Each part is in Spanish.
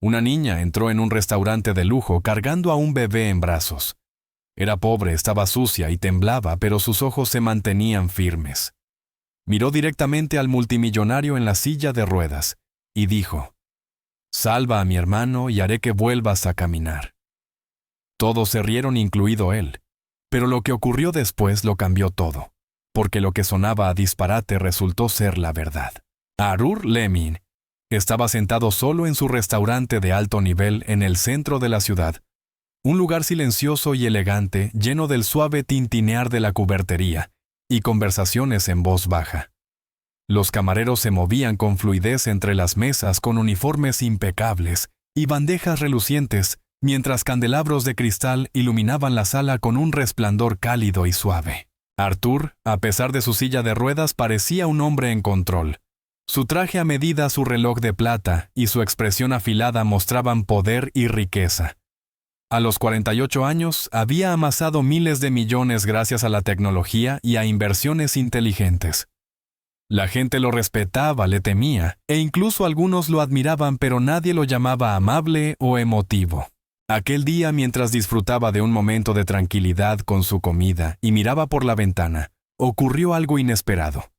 Una niña entró en un restaurante de lujo cargando a un bebé en brazos. Era pobre, estaba sucia y temblaba, pero sus ojos se mantenían firmes. Miró directamente al multimillonario en la silla de ruedas y dijo: «Salva a mi hermano y haré que vuelvas a caminar». Todos se rieron, incluido él. Pero lo que ocurrió después lo cambió todo, porque lo que sonaba a disparate resultó ser la verdad. Arthur Lemming estaba sentado solo en su restaurante de alto nivel en el centro de la ciudad, un lugar silencioso y elegante, lleno del suave tintinear de la cubertería y conversaciones en voz baja. Los camareros se movían con fluidez entre las mesas con uniformes impecables y bandejas relucientes, mientras candelabros de cristal iluminaban la sala con un resplandor cálido y suave. Arthur, a pesar de su silla de ruedas, parecía un hombre en control. Su traje a medida, su reloj de plata y su expresión afilada mostraban poder y riqueza. A los 48 años, había amasado miles de millones gracias a la tecnología y a inversiones inteligentes. La gente lo respetaba, le temía, e incluso algunos lo admiraban, pero nadie lo llamaba amable o emotivo. Aquel día, mientras disfrutaba de un momento de tranquilidad con su comida y miraba por la ventana, ocurrió algo inesperado.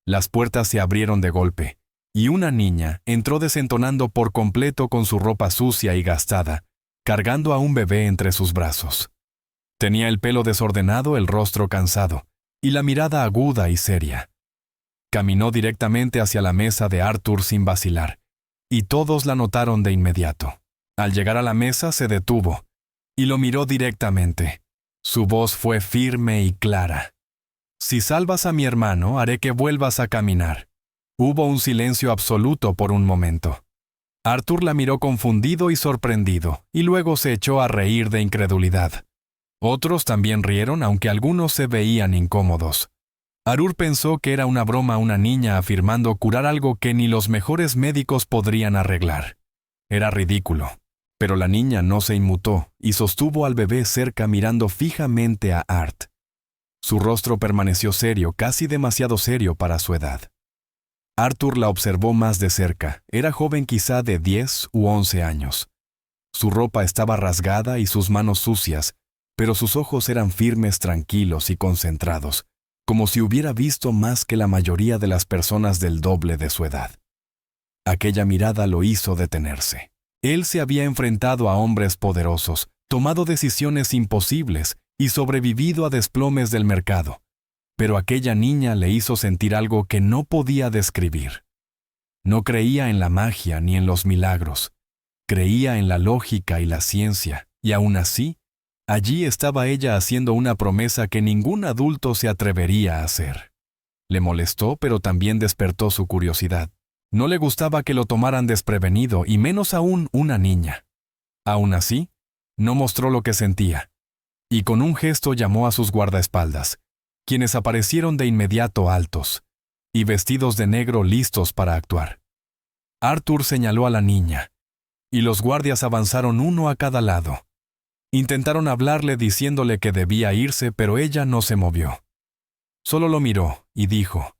Las puertas se abrieron de golpe, y una niña entró desentonando por completo con su ropa sucia y gastada, cargando a un bebé entre sus brazos. Tenía el pelo desordenado, el rostro cansado, y la mirada aguda y seria. Caminó directamente hacia la mesa de Arthur sin vacilar, y todos la notaron de inmediato. Al llegar a la mesa se detuvo, y lo miró directamente. Su voz fue firme y clara. «Si salvas a mi hermano, haré que vuelvas a caminar». Hubo un silencio absoluto por un momento. Arthur la miró confundido y sorprendido, y luego se echó a reír de incredulidad. Otros también rieron, aunque algunos se veían incómodos. Arthur pensó que era una broma una niña afirmando curar algo que ni los mejores médicos podrían arreglar. Era ridículo. Pero la niña no se inmutó y sostuvo al bebé cerca mirando fijamente a Art. Su rostro permaneció serio, casi demasiado serio para su edad. Arthur la observó más de cerca. Era joven, quizá de 10 u 11 años. Su ropa estaba rasgada y sus manos sucias, pero sus ojos eran firmes, tranquilos y concentrados, como si hubiera visto más que la mayoría de las personas del doble de su edad. Aquella mirada lo hizo detenerse. Él se había enfrentado a hombres poderosos, tomado decisiones imposibles y sobrevivido a desplomes del mercado. Pero aquella niña le hizo sentir algo que no podía describir. No creía en la magia ni en los milagros. Creía en la lógica y la ciencia, y aún así, allí estaba ella haciendo una promesa que ningún adulto se atrevería a hacer. Le molestó, pero también despertó su curiosidad. No le gustaba que lo tomaran desprevenido, y menos aún una niña. Aún así, no mostró lo que sentía, y con un gesto llamó a sus guardaespaldas, quienes aparecieron de inmediato altos y vestidos de negro listos para actuar. Arthur señaló a la niña, y los guardias avanzaron uno a cada lado. Intentaron hablarle diciéndole que debía irse, pero ella no se movió. Solo lo miró y dijo: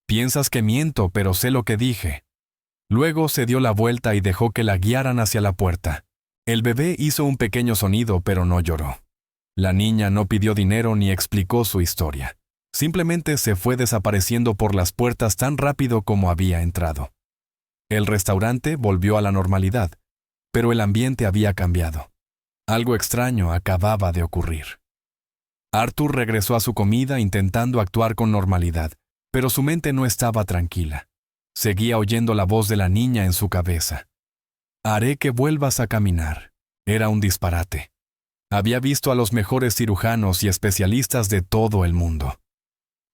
«Piensas que miento, pero sé lo que dije». Luego se dio la vuelta y dejó que la guiaran hacia la puerta. El bebé hizo un pequeño sonido, pero no lloró. La niña no pidió dinero ni explicó su historia. Simplemente se fue desapareciendo por las puertas tan rápido como había entrado. El restaurante volvió a la normalidad, pero el ambiente había cambiado. Algo extraño acababa de ocurrir. Arthur regresó a su comida intentando actuar con normalidad, pero su mente no estaba tranquila. Seguía oyendo la voz de la niña en su cabeza. «Haré que vuelvas a caminar». Era un disparate. Había visto a los mejores cirujanos y especialistas de todo el mundo.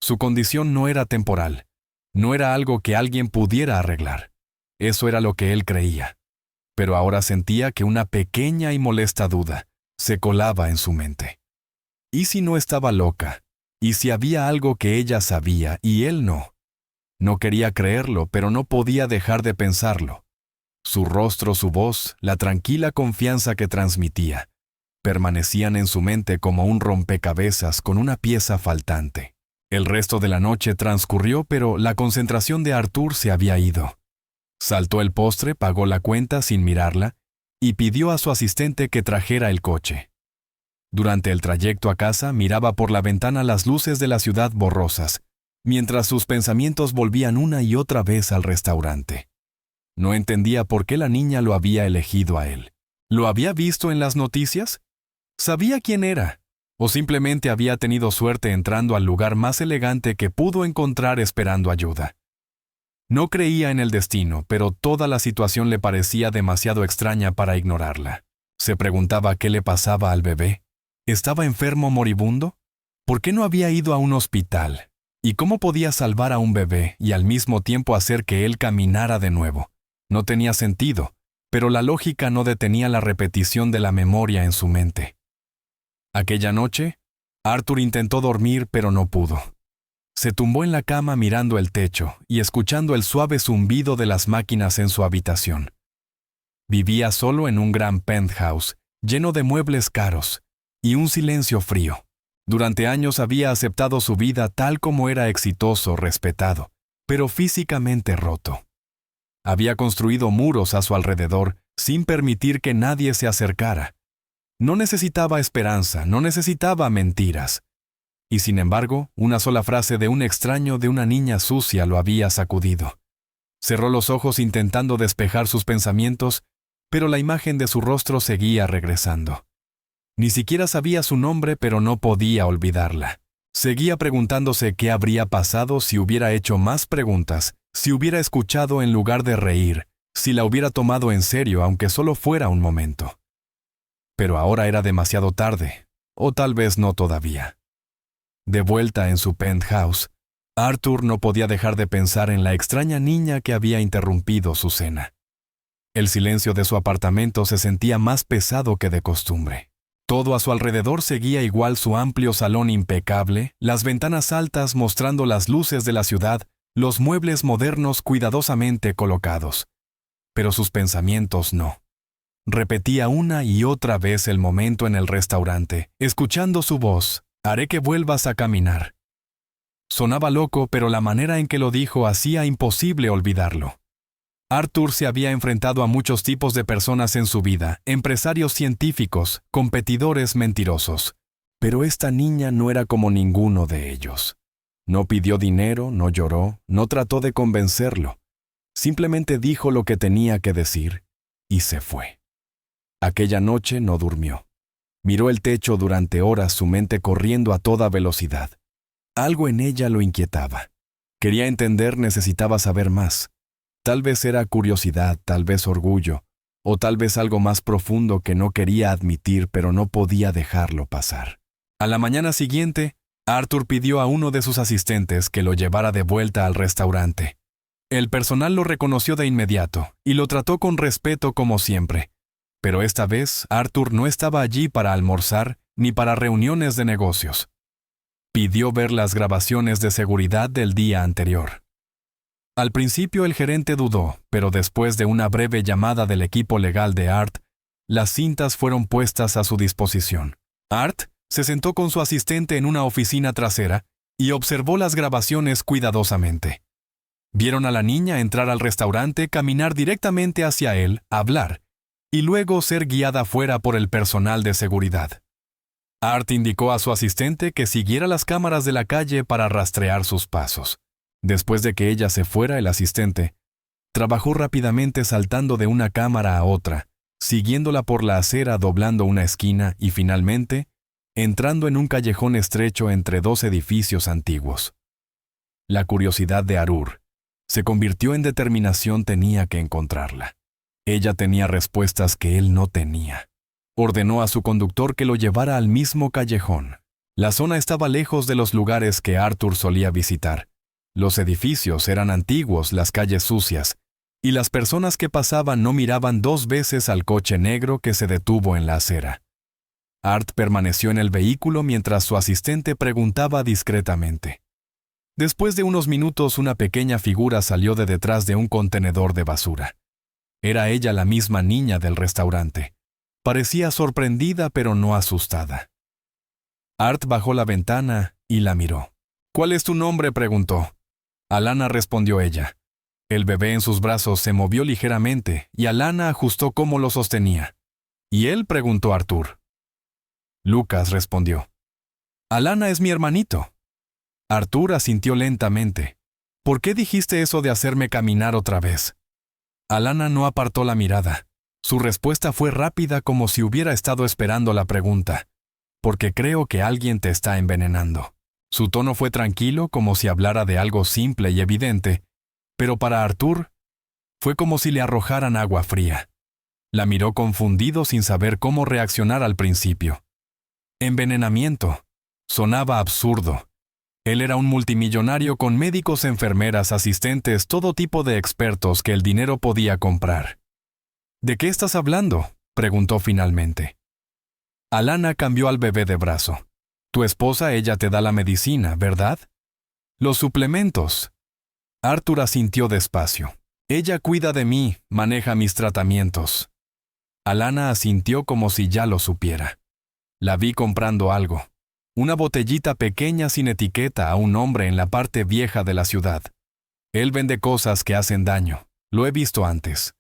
Su condición no era temporal, no era algo que alguien pudiera arreglar. Eso era lo que él creía. Pero ahora sentía que una pequeña y molesta duda se colaba en su mente. ¿Y si no estaba loca? ¿Y si había algo que ella sabía y él no? No quería creerlo, pero no podía dejar de pensarlo. Su rostro, su voz, la tranquila confianza que transmitía, permanecían en su mente como un rompecabezas con una pieza faltante. El resto de la noche transcurrió, pero la concentración de Arthur se había ido. Saltó el postre, pagó la cuenta sin mirarla y pidió a su asistente que trajera el coche. Durante el trayecto a casa miraba por la ventana las luces de la ciudad borrosas, mientras sus pensamientos volvían una y otra vez al restaurante. No entendía por qué la niña lo había elegido a él. ¿Lo había visto en las noticias? ¿Sabía quién era? ¿O simplemente había tenido suerte entrando al lugar más elegante que pudo encontrar esperando ayuda? No creía en el destino, pero toda la situación le parecía demasiado extraña para ignorarla. Se preguntaba qué le pasaba al bebé. ¿Estaba enfermo moribundo? ¿Por qué no había ido a un hospital? ¿Y cómo podía salvar a un bebé y al mismo tiempo hacer que él caminara de nuevo? No tenía sentido, pero la lógica no detenía la repetición de la memoria en su mente. Aquella noche, Arthur intentó dormir, pero no pudo. Se tumbó en la cama mirando el techo y escuchando el suave zumbido de las máquinas en su habitación. Vivía solo en un gran penthouse, lleno de muebles caros, y un silencio frío. Durante años había aceptado su vida tal como era exitoso, respetado, pero físicamente roto. Había construido muros a su alrededor sin permitir que nadie se acercara. No necesitaba esperanza, no necesitaba mentiras. Y sin embargo, una sola frase de un extraño de una niña sucia lo había sacudido. Cerró los ojos intentando despejar sus pensamientos, pero la imagen de su rostro seguía regresando. Ni siquiera sabía su nombre, pero no podía olvidarla. Seguía preguntándose qué habría pasado si hubiera hecho más preguntas, si hubiera escuchado en lugar de reír, si la hubiera tomado en serio aunque solo fuera un momento. Pero ahora era demasiado tarde, o tal vez no todavía. De vuelta en su penthouse, Arthur no podía dejar de pensar en la extraña niña que había interrumpido su cena. El silencio de su apartamento se sentía más pesado que de costumbre. Todo a su alrededor seguía igual: su amplio salón impecable, las ventanas altas mostrando las luces de la ciudad, los muebles modernos cuidadosamente colocados. Pero sus pensamientos no. Repetía una y otra vez el momento en el restaurante, escuchando su voz: «Haré que vuelvas a caminar». Sonaba loco, pero la manera en que lo dijo hacía imposible olvidarlo. Arthur se había enfrentado a muchos tipos de personas en su vida: empresarios científicos, competidores mentirosos. Pero esta niña no era como ninguno de ellos. No pidió dinero, no lloró, no trató de convencerlo. Simplemente dijo lo que tenía que decir y se fue. Aquella noche no durmió. Miró el techo durante horas, su mente corriendo a toda velocidad. Algo en ella lo inquietaba. Quería entender, necesitaba saber más. Tal vez era curiosidad, tal vez orgullo, o tal vez algo más profundo que no quería admitir, pero no podía dejarlo pasar. A la mañana siguiente, Arthur pidió a uno de sus asistentes que lo llevara de vuelta al restaurante. El personal lo reconoció de inmediato y lo trató con respeto como siempre. Pero esta vez, Arthur no estaba allí para almorzar ni para reuniones de negocios. Pidió ver las grabaciones de seguridad del día anterior. Al principio el gerente dudó, pero después de una breve llamada del equipo legal de Art, las cintas fueron puestas a su disposición. Art se sentó con su asistente en una oficina trasera y observó las grabaciones cuidadosamente. Vieron a la niña entrar al restaurante, caminar directamente hacia él, hablar, y luego ser guiada fuera por el personal de seguridad. Art indicó a su asistente que siguiera las cámaras de la calle para rastrear sus pasos. Después de que ella se fuera, el asistente trabajó rápidamente saltando de una cámara a otra, siguiéndola por la acera, doblando una esquina y finalmente entrando en un callejón estrecho entre dos edificios antiguos. La curiosidad de Arthur se convirtió en determinación: tenía que encontrarla. Ella tenía respuestas que él no tenía. Ordenó a su conductor que lo llevara al mismo callejón. La zona estaba lejos de los lugares que Arthur solía visitar. Los edificios eran antiguos, las calles sucias, y las personas que pasaban no miraban dos veces al coche negro que se detuvo en la acera. Art permaneció en el vehículo mientras su asistente preguntaba discretamente. Después de unos minutos, una pequeña figura salió de detrás de un contenedor de basura. Era ella, la misma niña del restaurante. Parecía sorprendida, pero no asustada. Art bajó la ventana y la miró. «¿Cuál es tu nombre?», preguntó. «Alana», respondió ella. El bebé en sus brazos se movió ligeramente y Alana ajustó cómo lo sostenía. Y él preguntó a Arthur. Lucas respondió. Alana es mi hermanito. Arthur asintió lentamente. ¿Por qué dijiste eso de hacerme caminar otra vez? Alana no apartó la mirada. Su respuesta fue rápida como si hubiera estado esperando la pregunta. Porque creo que alguien te está envenenando. Su tono fue tranquilo como si hablara de algo simple y evidente, pero para Arthur fue como si le arrojaran agua fría. La miró confundido sin saber cómo reaccionar al principio. Envenenamiento. Sonaba absurdo. Él era un multimillonario con médicos, enfermeras, asistentes, todo tipo de expertos que el dinero podía comprar. ¿De qué estás hablando?, preguntó finalmente. Alana cambió al bebé de brazo. Tu esposa, ella te da la medicina, ¿verdad? Los suplementos. Arthur asintió despacio. Ella cuida de mí, maneja mis tratamientos. Alana asintió como si ya lo supiera. La vi comprando algo. Una botellita pequeña sin etiqueta a un hombre en la parte vieja de la ciudad. Él vende cosas que hacen daño. Lo he visto antes.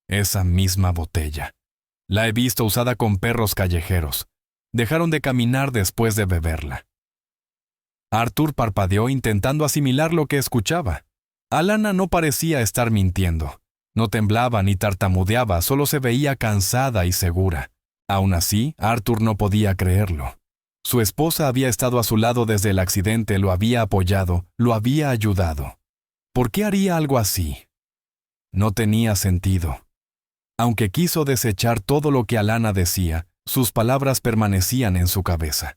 Esa misma botella. La he visto usada con perros callejeros. Dejaron de caminar después de beberla. Arthur parpadeó intentando asimilar lo que escuchaba. Alana no parecía estar mintiendo. No temblaba ni tartamudeaba, solo se veía cansada y segura. Aún así, Arthur no podía creerlo. Su esposa había estado a su lado desde el accidente, lo había apoyado, lo había ayudado. ¿Por qué haría algo así? No tenía sentido. Aunque quiso desechar todo lo que Alana decía, sus palabras permanecían en su cabeza.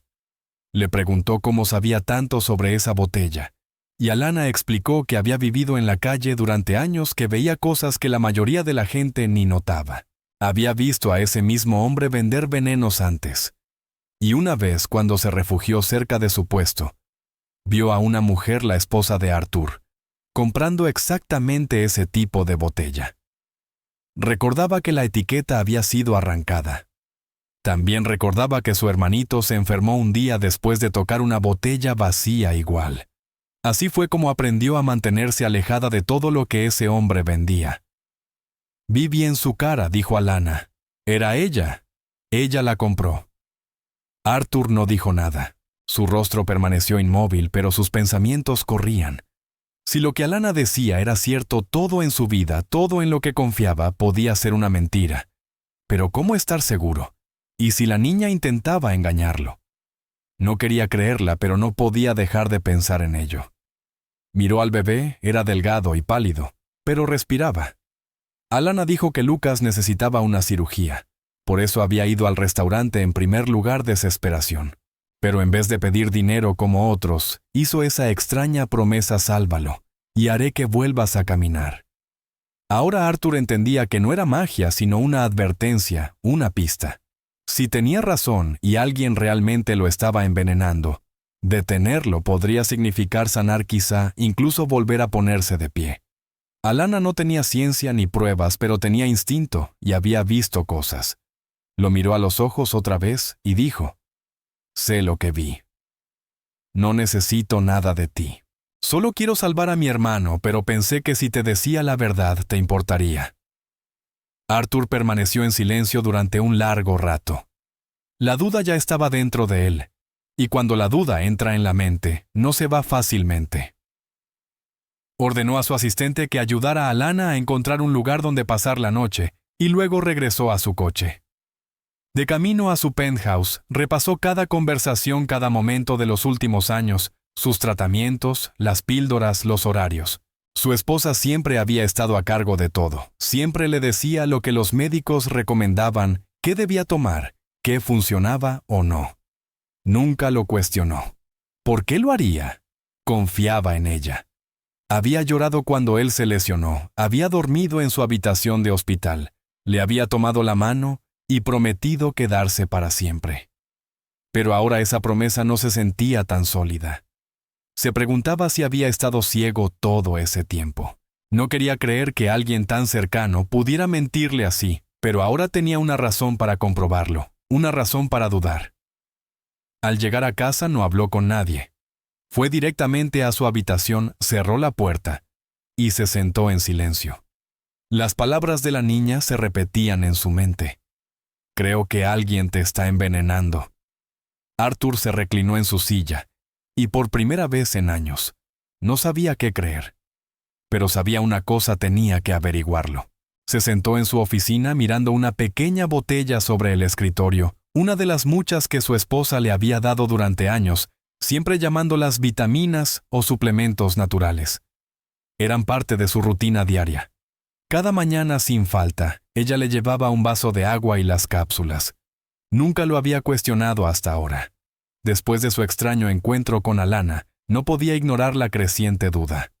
Le preguntó cómo sabía tanto sobre esa botella, y Alana explicó que había vivido en la calle durante años, que veía cosas que la mayoría de la gente ni notaba. Había visto a ese mismo hombre vender venenos antes. Y una vez, cuando se refugió cerca de su puesto, vio a una mujer, la esposa de Arthur, comprando exactamente ese tipo de botella. Recordaba que la etiqueta había sido arrancada. También recordaba que su hermanito se enfermó un día después de tocar una botella vacía igual. Así fue como aprendió a mantenerse alejada de todo lo que ese hombre vendía. Vi bien su cara, dijo Alana. Era ella. Ella la compró. Arthur no dijo nada. Su rostro permaneció inmóvil, pero sus pensamientos corrían. Si lo que Alana decía era cierto, todo en su vida, todo en lo que confiaba, podía ser una mentira. Pero ¿cómo estar seguro? ¿Y si la niña intentaba engañarlo? No quería creerla, pero no podía dejar de pensar en ello. Miró al bebé, era delgado y pálido, pero respiraba. Alana dijo que Lucas necesitaba una cirugía. Por eso había ido al restaurante en primer lugar, desesperación. Pero en vez de pedir dinero como otros, hizo esa extraña promesa: sálvalo, y haré que vuelvas a caminar. Ahora Arthur entendía que no era magia, sino una advertencia, una pista. Si tenía razón y alguien realmente lo estaba envenenando, detenerlo podría significar sanar, quizá incluso volver a ponerse de pie. Alana no tenía ciencia ni pruebas, pero tenía instinto y había visto cosas. Lo miró a los ojos otra vez y dijo: sé lo que vi. No necesito nada de ti. Solo quiero salvar a mi hermano, pero pensé que si te decía la verdad te importaría. Arthur permaneció en silencio durante un largo rato. La duda ya estaba dentro de él, y cuando la duda entra en la mente, no se va fácilmente. Ordenó a su asistente que ayudara a Alana a encontrar un lugar donde pasar la noche, y luego regresó a su coche. De camino a su penthouse, repasó cada conversación, cada momento de los últimos años, sus tratamientos, las píldoras, los horarios. Su esposa siempre había estado a cargo de todo. Siempre le decía lo que los médicos recomendaban, qué debía tomar, qué funcionaba o no. Nunca lo cuestionó. ¿Por qué lo haría? Confiaba en ella. Había llorado cuando él se lesionó, había dormido en su habitación de hospital, le había tomado la mano y prometido quedarse para siempre. Pero ahora esa promesa no se sentía tan sólida. Se preguntaba si había estado ciego todo ese tiempo. No quería creer que alguien tan cercano pudiera mentirle así, pero ahora tenía una razón para comprobarlo, una razón para dudar. Al llegar a casa no habló con nadie. Fue directamente a su habitación, cerró la puerta y se sentó en silencio. Las palabras de la niña se repetían en su mente. Creo que alguien te está envenenando. Arthur se reclinó en su silla, y por primera vez en años, no sabía qué creer. Pero sabía una cosa, tenía que averiguarlo. Se sentó en su oficina mirando una pequeña botella sobre el escritorio, una de las muchas que su esposa le había dado durante años, siempre llamándolas vitaminas o suplementos naturales. Eran parte de su rutina diaria. Cada mañana sin falta, ella le llevaba un vaso de agua y las cápsulas. Nunca lo había cuestionado hasta ahora. Después de su extraño encuentro con Alana, no podía ignorar la creciente duda.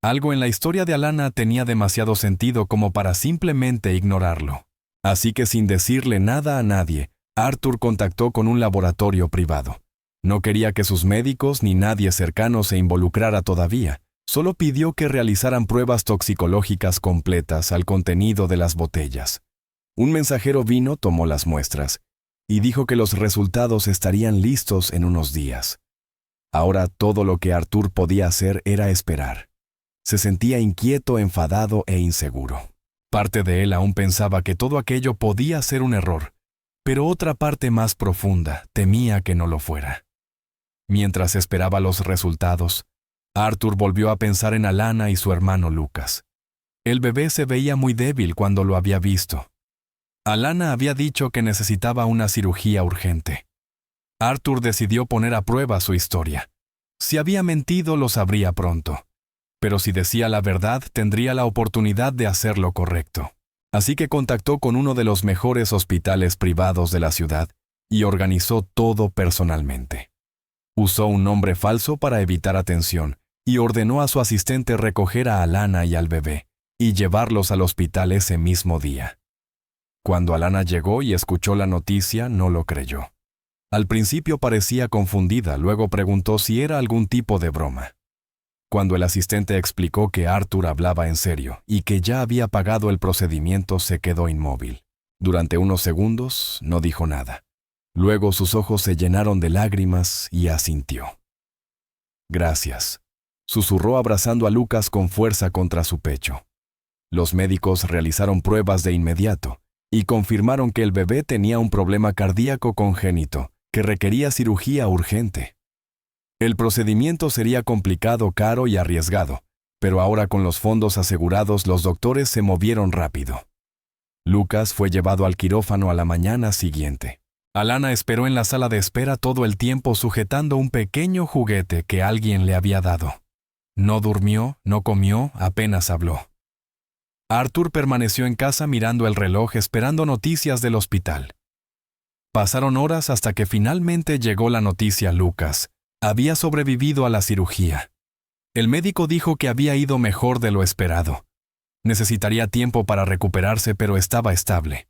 Algo en la historia de Alana tenía demasiado sentido como para simplemente ignorarlo. Así que sin decirle nada a nadie, Arthur contactó con un laboratorio privado. No quería que sus médicos ni nadie cercano se involucrara todavía. Solo pidió que realizaran pruebas toxicológicas completas al contenido de las botellas. Un mensajero vino, tomó las muestras, y dijo que los resultados estarían listos en unos días. Ahora todo lo que Arthur podía hacer era esperar. Se sentía inquieto, enfadado e inseguro. Parte de él aún pensaba que todo aquello podía ser un error, pero otra parte más profunda temía que no lo fuera. Mientras esperaba los resultados, Arthur volvió a pensar en Alana y su hermano Lucas. El bebé se veía muy débil cuando lo había visto. Alana había dicho que necesitaba una cirugía urgente. Arthur decidió poner a prueba su historia. Si había mentido, lo sabría pronto. Pero si decía la verdad, tendría la oportunidad de hacer lo correcto. Así que contactó con uno de los mejores hospitales privados de la ciudad y organizó todo personalmente. Usó un nombre falso para evitar atención y ordenó a su asistente recoger a Alana y al bebé y llevarlos al hospital ese mismo día. Cuando Alana llegó y escuchó la noticia, no lo creyó. Al principio parecía confundida, luego preguntó si era algún tipo de broma. Cuando el asistente explicó que Arthur hablaba en serio y que ya había pagado el procedimiento, se quedó inmóvil. Durante unos segundos no dijo nada. Luego sus ojos se llenaron de lágrimas y asintió. «Gracias», susurró abrazando a Lucas con fuerza contra su pecho. Los médicos realizaron pruebas de inmediato y confirmaron que el bebé tenía un problema cardíaco congénito que requería cirugía urgente. El procedimiento sería complicado, caro y arriesgado, pero ahora con los fondos asegurados los doctores se movieron rápido. Lucas fue llevado al quirófano a la mañana siguiente. Alana esperó en la sala de espera todo el tiempo sujetando un pequeño juguete que alguien le había dado. No durmió, no comió, apenas habló. Arthur permaneció en casa mirando el reloj esperando noticias del hospital. Pasaron horas hasta que finalmente llegó la noticia. Lucas había sobrevivido a la cirugía. El médico dijo que había ido mejor de lo esperado. Necesitaría tiempo para recuperarse, pero estaba estable.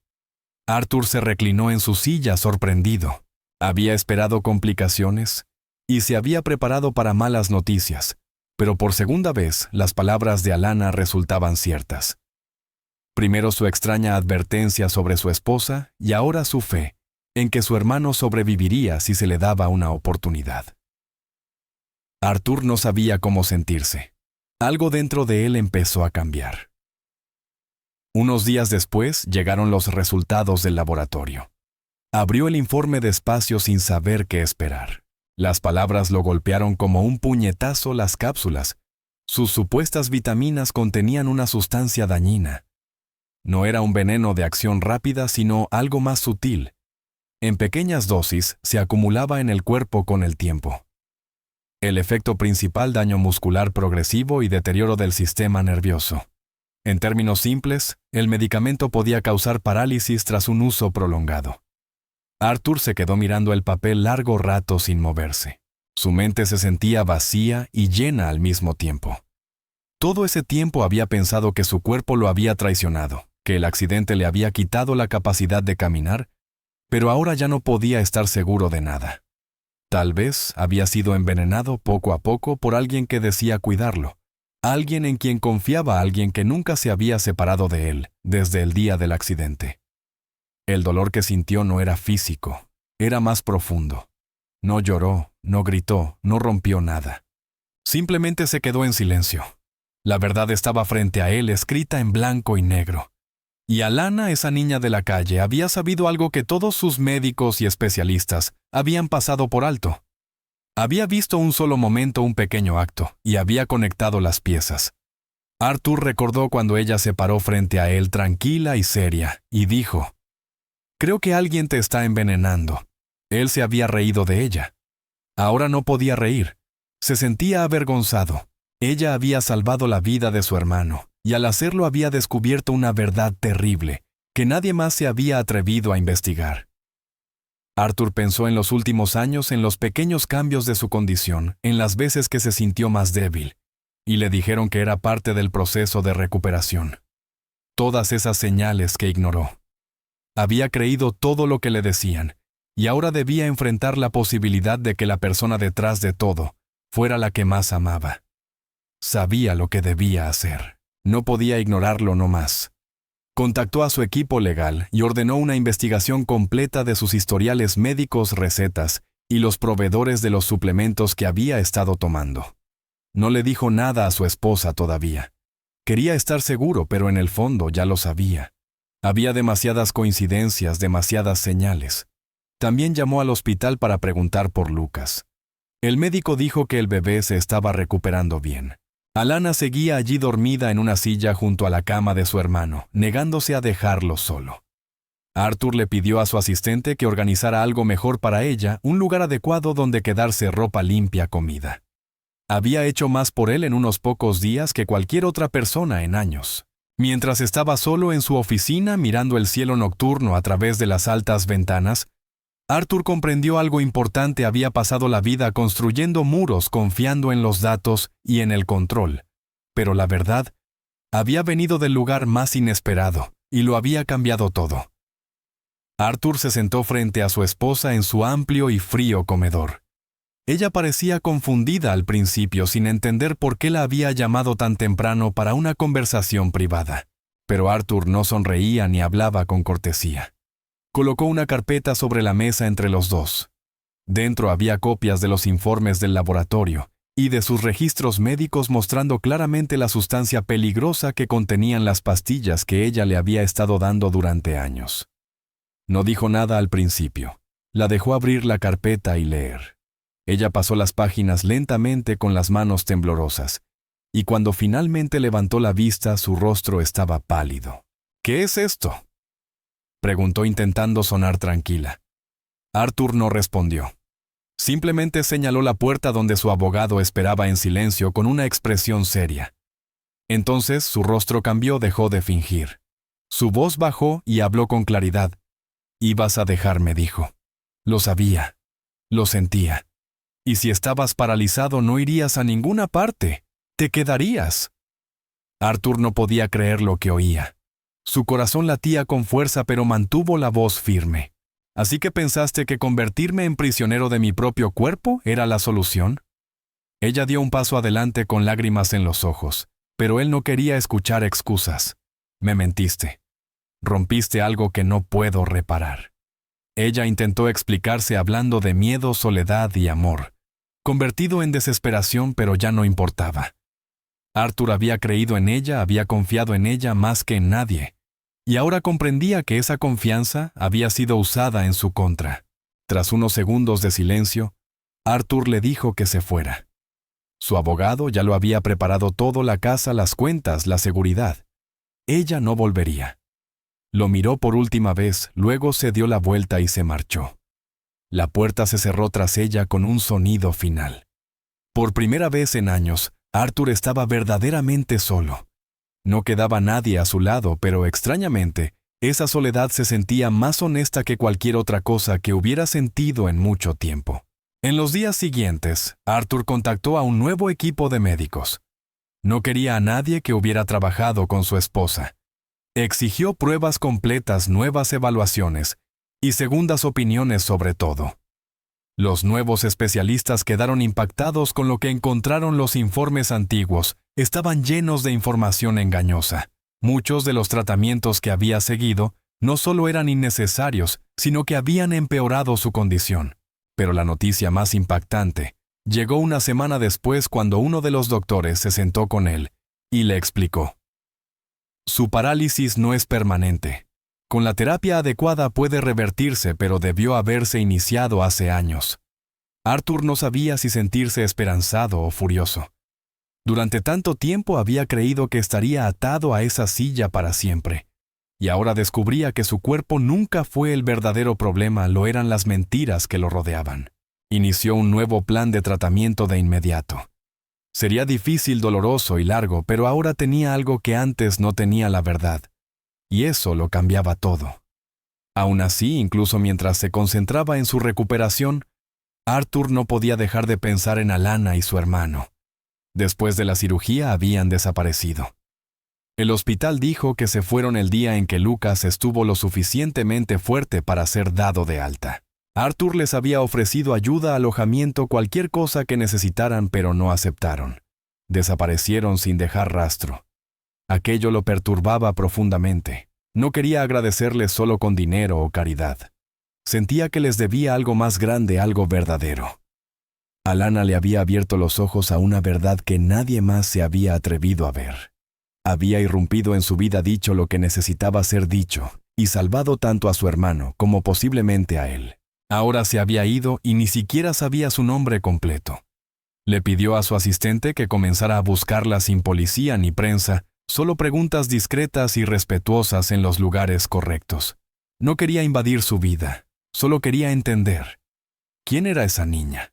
Arthur se reclinó en su silla sorprendido. Había esperado complicaciones y se había preparado para malas noticias, pero por segunda vez las palabras de Alana resultaban ciertas. Primero su extraña advertencia sobre su esposa y ahora su fe en que su hermano sobreviviría si se le daba una oportunidad. Arthur no sabía cómo sentirse. Algo dentro de él empezó a cambiar. Unos días después llegaron los resultados del laboratorio. Abrió el informe despacio sin saber qué esperar. Las palabras lo golpearon como un puñetazo. Las cápsulas, sus supuestas vitaminas, contenían una sustancia dañina. No era un veneno de acción rápida, sino algo más sutil. En pequeñas dosis se acumulaba en el cuerpo con el tiempo. El efecto principal: daño muscular progresivo y deterioro del sistema nervioso. En términos simples, el medicamento podía causar parálisis tras un uso prolongado. Arthur se quedó mirando el papel largo rato sin moverse. Su mente se sentía vacía y llena al mismo tiempo. Todo ese tiempo había pensado que su cuerpo lo había traicionado, que el accidente le había quitado la capacidad de caminar, pero ahora ya no podía estar seguro de nada. Tal vez había sido envenenado poco a poco por alguien que decía cuidarlo, alguien en quien confiaba, alguien que nunca se había separado de él desde el día del accidente. El dolor que sintió no era físico, era más profundo. No lloró, no gritó, no rompió nada. Simplemente se quedó en silencio. La verdad estaba frente a él, escrita en blanco y negro. Y Alana, esa niña de la calle, había sabido algo que todos sus médicos y especialistas habían pasado por alto. Había visto un solo momento un pequeño acto, y había conectado las piezas. Arthur recordó cuando ella se paró frente a él tranquila y seria, y dijo: «Creo que alguien te está envenenando». Él se había reído de ella. Ahora no podía reír. Se sentía avergonzado. Ella había salvado la vida de su hermano, y al hacerlo había descubierto una verdad terrible, que nadie más se había atrevido a investigar. Arthur pensó en los últimos años, en los pequeños cambios de su condición, en las veces que se sintió más débil, y le dijeron que era parte del proceso de recuperación. Todas esas señales que ignoró. Había creído todo lo que le decían, y ahora debía enfrentar la posibilidad de que la persona detrás de todo fuera la que más amaba. Sabía lo que debía hacer. No podía ignorarlo no más. Contactó a su equipo legal y ordenó una investigación completa de sus historiales médicos, recetas y los proveedores de los suplementos que había estado tomando. No le dijo nada a su esposa todavía. Quería estar seguro, pero en el fondo ya lo sabía. Había demasiadas coincidencias, demasiadas señales. También llamó al hospital para preguntar por Lucas. El médico dijo que el bebé se estaba recuperando bien. Alana seguía allí dormida en una silla junto a la cama de su hermano, negándose a dejarlo solo. Arthur le pidió a su asistente que organizara algo mejor para ella, un lugar adecuado donde quedarse, ropa limpia, comida. Había hecho más por él en unos pocos días que cualquier otra persona en años. Mientras estaba solo en su oficina mirando el cielo nocturno a través de las altas ventanas, Arthur comprendió algo importante. Había pasado la vida construyendo muros, confiando en los datos y en el control. Pero la verdad había venido del lugar más inesperado y lo había cambiado todo. Arthur se sentó frente a su esposa en su amplio y frío comedor. Ella parecía confundida al principio, sin entender por qué la había llamado tan temprano para una conversación privada. Pero Arthur no sonreía ni hablaba con cortesía. Colocó una carpeta sobre la mesa entre los dos. Dentro había copias de los informes del laboratorio y de sus registros médicos mostrando claramente la sustancia peligrosa que contenían las pastillas que ella le había estado dando durante años. No dijo nada al principio. La dejó abrir la carpeta y leer. Ella pasó las páginas lentamente con las manos temblorosas, y cuando finalmente levantó la vista, su rostro estaba pálido. «¿Qué es esto?», preguntó intentando sonar tranquila. Arthur no respondió. Simplemente señaló la puerta donde su abogado esperaba en silencio con una expresión seria. Entonces su rostro cambió, dejó de fingir. Su voz bajó y habló con claridad. «Ibas a dejarme», dijo. «Lo sabía. Lo sentía. Y si estabas paralizado no irías a ninguna parte. Te quedarías». Arthur no podía creer lo que oía. Su corazón latía con fuerza, pero mantuvo la voz firme. «¿Así que pensaste que convertirme en prisionero de mi propio cuerpo era la solución?». Ella dio un paso adelante con lágrimas en los ojos, pero él no quería escuchar excusas. «Me mentiste. Rompiste algo que no puedo reparar». Ella intentó explicarse hablando de miedo, soledad y amor, convertido en desesperación, pero ya no importaba. Arthur había creído en ella, había confiado en ella más que en nadie, y ahora comprendía que esa confianza había sido usada en su contra. Tras unos segundos de silencio, Arthur le dijo que se fuera. Su abogado ya lo había preparado todo: la casa, las cuentas, la seguridad. Ella no volvería. Lo miró por última vez, luego se dio la vuelta y se marchó. La puerta se cerró tras ella con un sonido final. Por primera vez en años, Arthur estaba verdaderamente solo. No quedaba nadie a su lado, pero extrañamente, esa soledad se sentía más honesta que cualquier otra cosa que hubiera sentido en mucho tiempo. En los días siguientes, Arthur contactó a un nuevo equipo de médicos. No quería a nadie que hubiera trabajado con su esposa. Exigió pruebas completas, nuevas evaluaciones y segundas opiniones sobre todo. Los nuevos especialistas quedaron impactados con lo que encontraron. Los informes antiguos estaban llenos de información engañosa. Muchos de los tratamientos que había seguido no solo eran innecesarios, sino que habían empeorado su condición. Pero la noticia más impactante llegó una semana después, cuando uno de los doctores se sentó con él y le explicó. Su parálisis no es permanente. Con la terapia adecuada puede revertirse, pero debió haberse iniciado hace años. Arthur no sabía si sentirse esperanzado o furioso. Durante tanto tiempo había creído que estaría atado a esa silla para siempre, y ahora descubría que su cuerpo nunca fue el verdadero problema, lo eran las mentiras que lo rodeaban. Inició un nuevo plan de tratamiento de inmediato. Sería difícil, doloroso y largo, pero ahora tenía algo que antes no tenía: la verdad. Y eso lo cambiaba todo. Aún así, incluso mientras se concentraba en su recuperación, Arthur no podía dejar de pensar en Alana y su hermano. Después de la cirugía habían desaparecido. El hospital dijo que se fueron el día en que Lucas estuvo lo suficientemente fuerte para ser dado de alta. Arthur les había ofrecido ayuda, alojamiento, cualquier cosa que necesitaran, pero no aceptaron. Desaparecieron sin dejar rastro. Aquello lo perturbaba profundamente. No quería agradecerles solo con dinero o caridad. Sentía que les debía algo más grande, algo verdadero. Alana le había abierto los ojos a una verdad que nadie más se había atrevido a ver. Había irrumpido en su vida, dicho lo que necesitaba ser dicho, y salvado tanto a su hermano como posiblemente a él. Ahora se había ido y ni siquiera sabía su nombre completo. Le pidió a su asistente que comenzara a buscarla sin policía ni prensa, solo preguntas discretas y respetuosas en los lugares correctos. No quería invadir su vida, solo quería entender. ¿Quién era esa niña?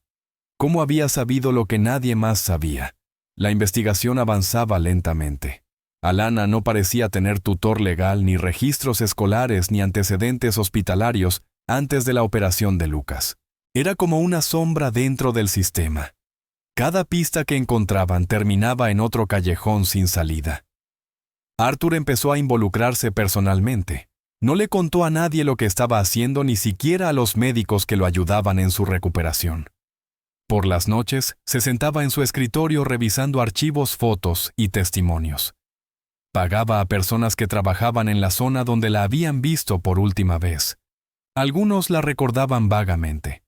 ¿Cómo había sabido lo que nadie más sabía? La investigación avanzaba lentamente. Alana no parecía tener tutor legal, ni registros escolares, ni antecedentes hospitalarios antes de la operación de Lucas. Era como una sombra dentro del sistema. Cada pista que encontraban terminaba en otro callejón sin salida. Arthur empezó a involucrarse personalmente. No le contó a nadie lo que estaba haciendo, ni siquiera a los médicos que lo ayudaban en su recuperación. Por las noches, se sentaba en su escritorio revisando archivos, fotos y testimonios. Pagaba a personas que trabajaban en la zona donde la habían visto por última vez. Algunos la recordaban vagamente.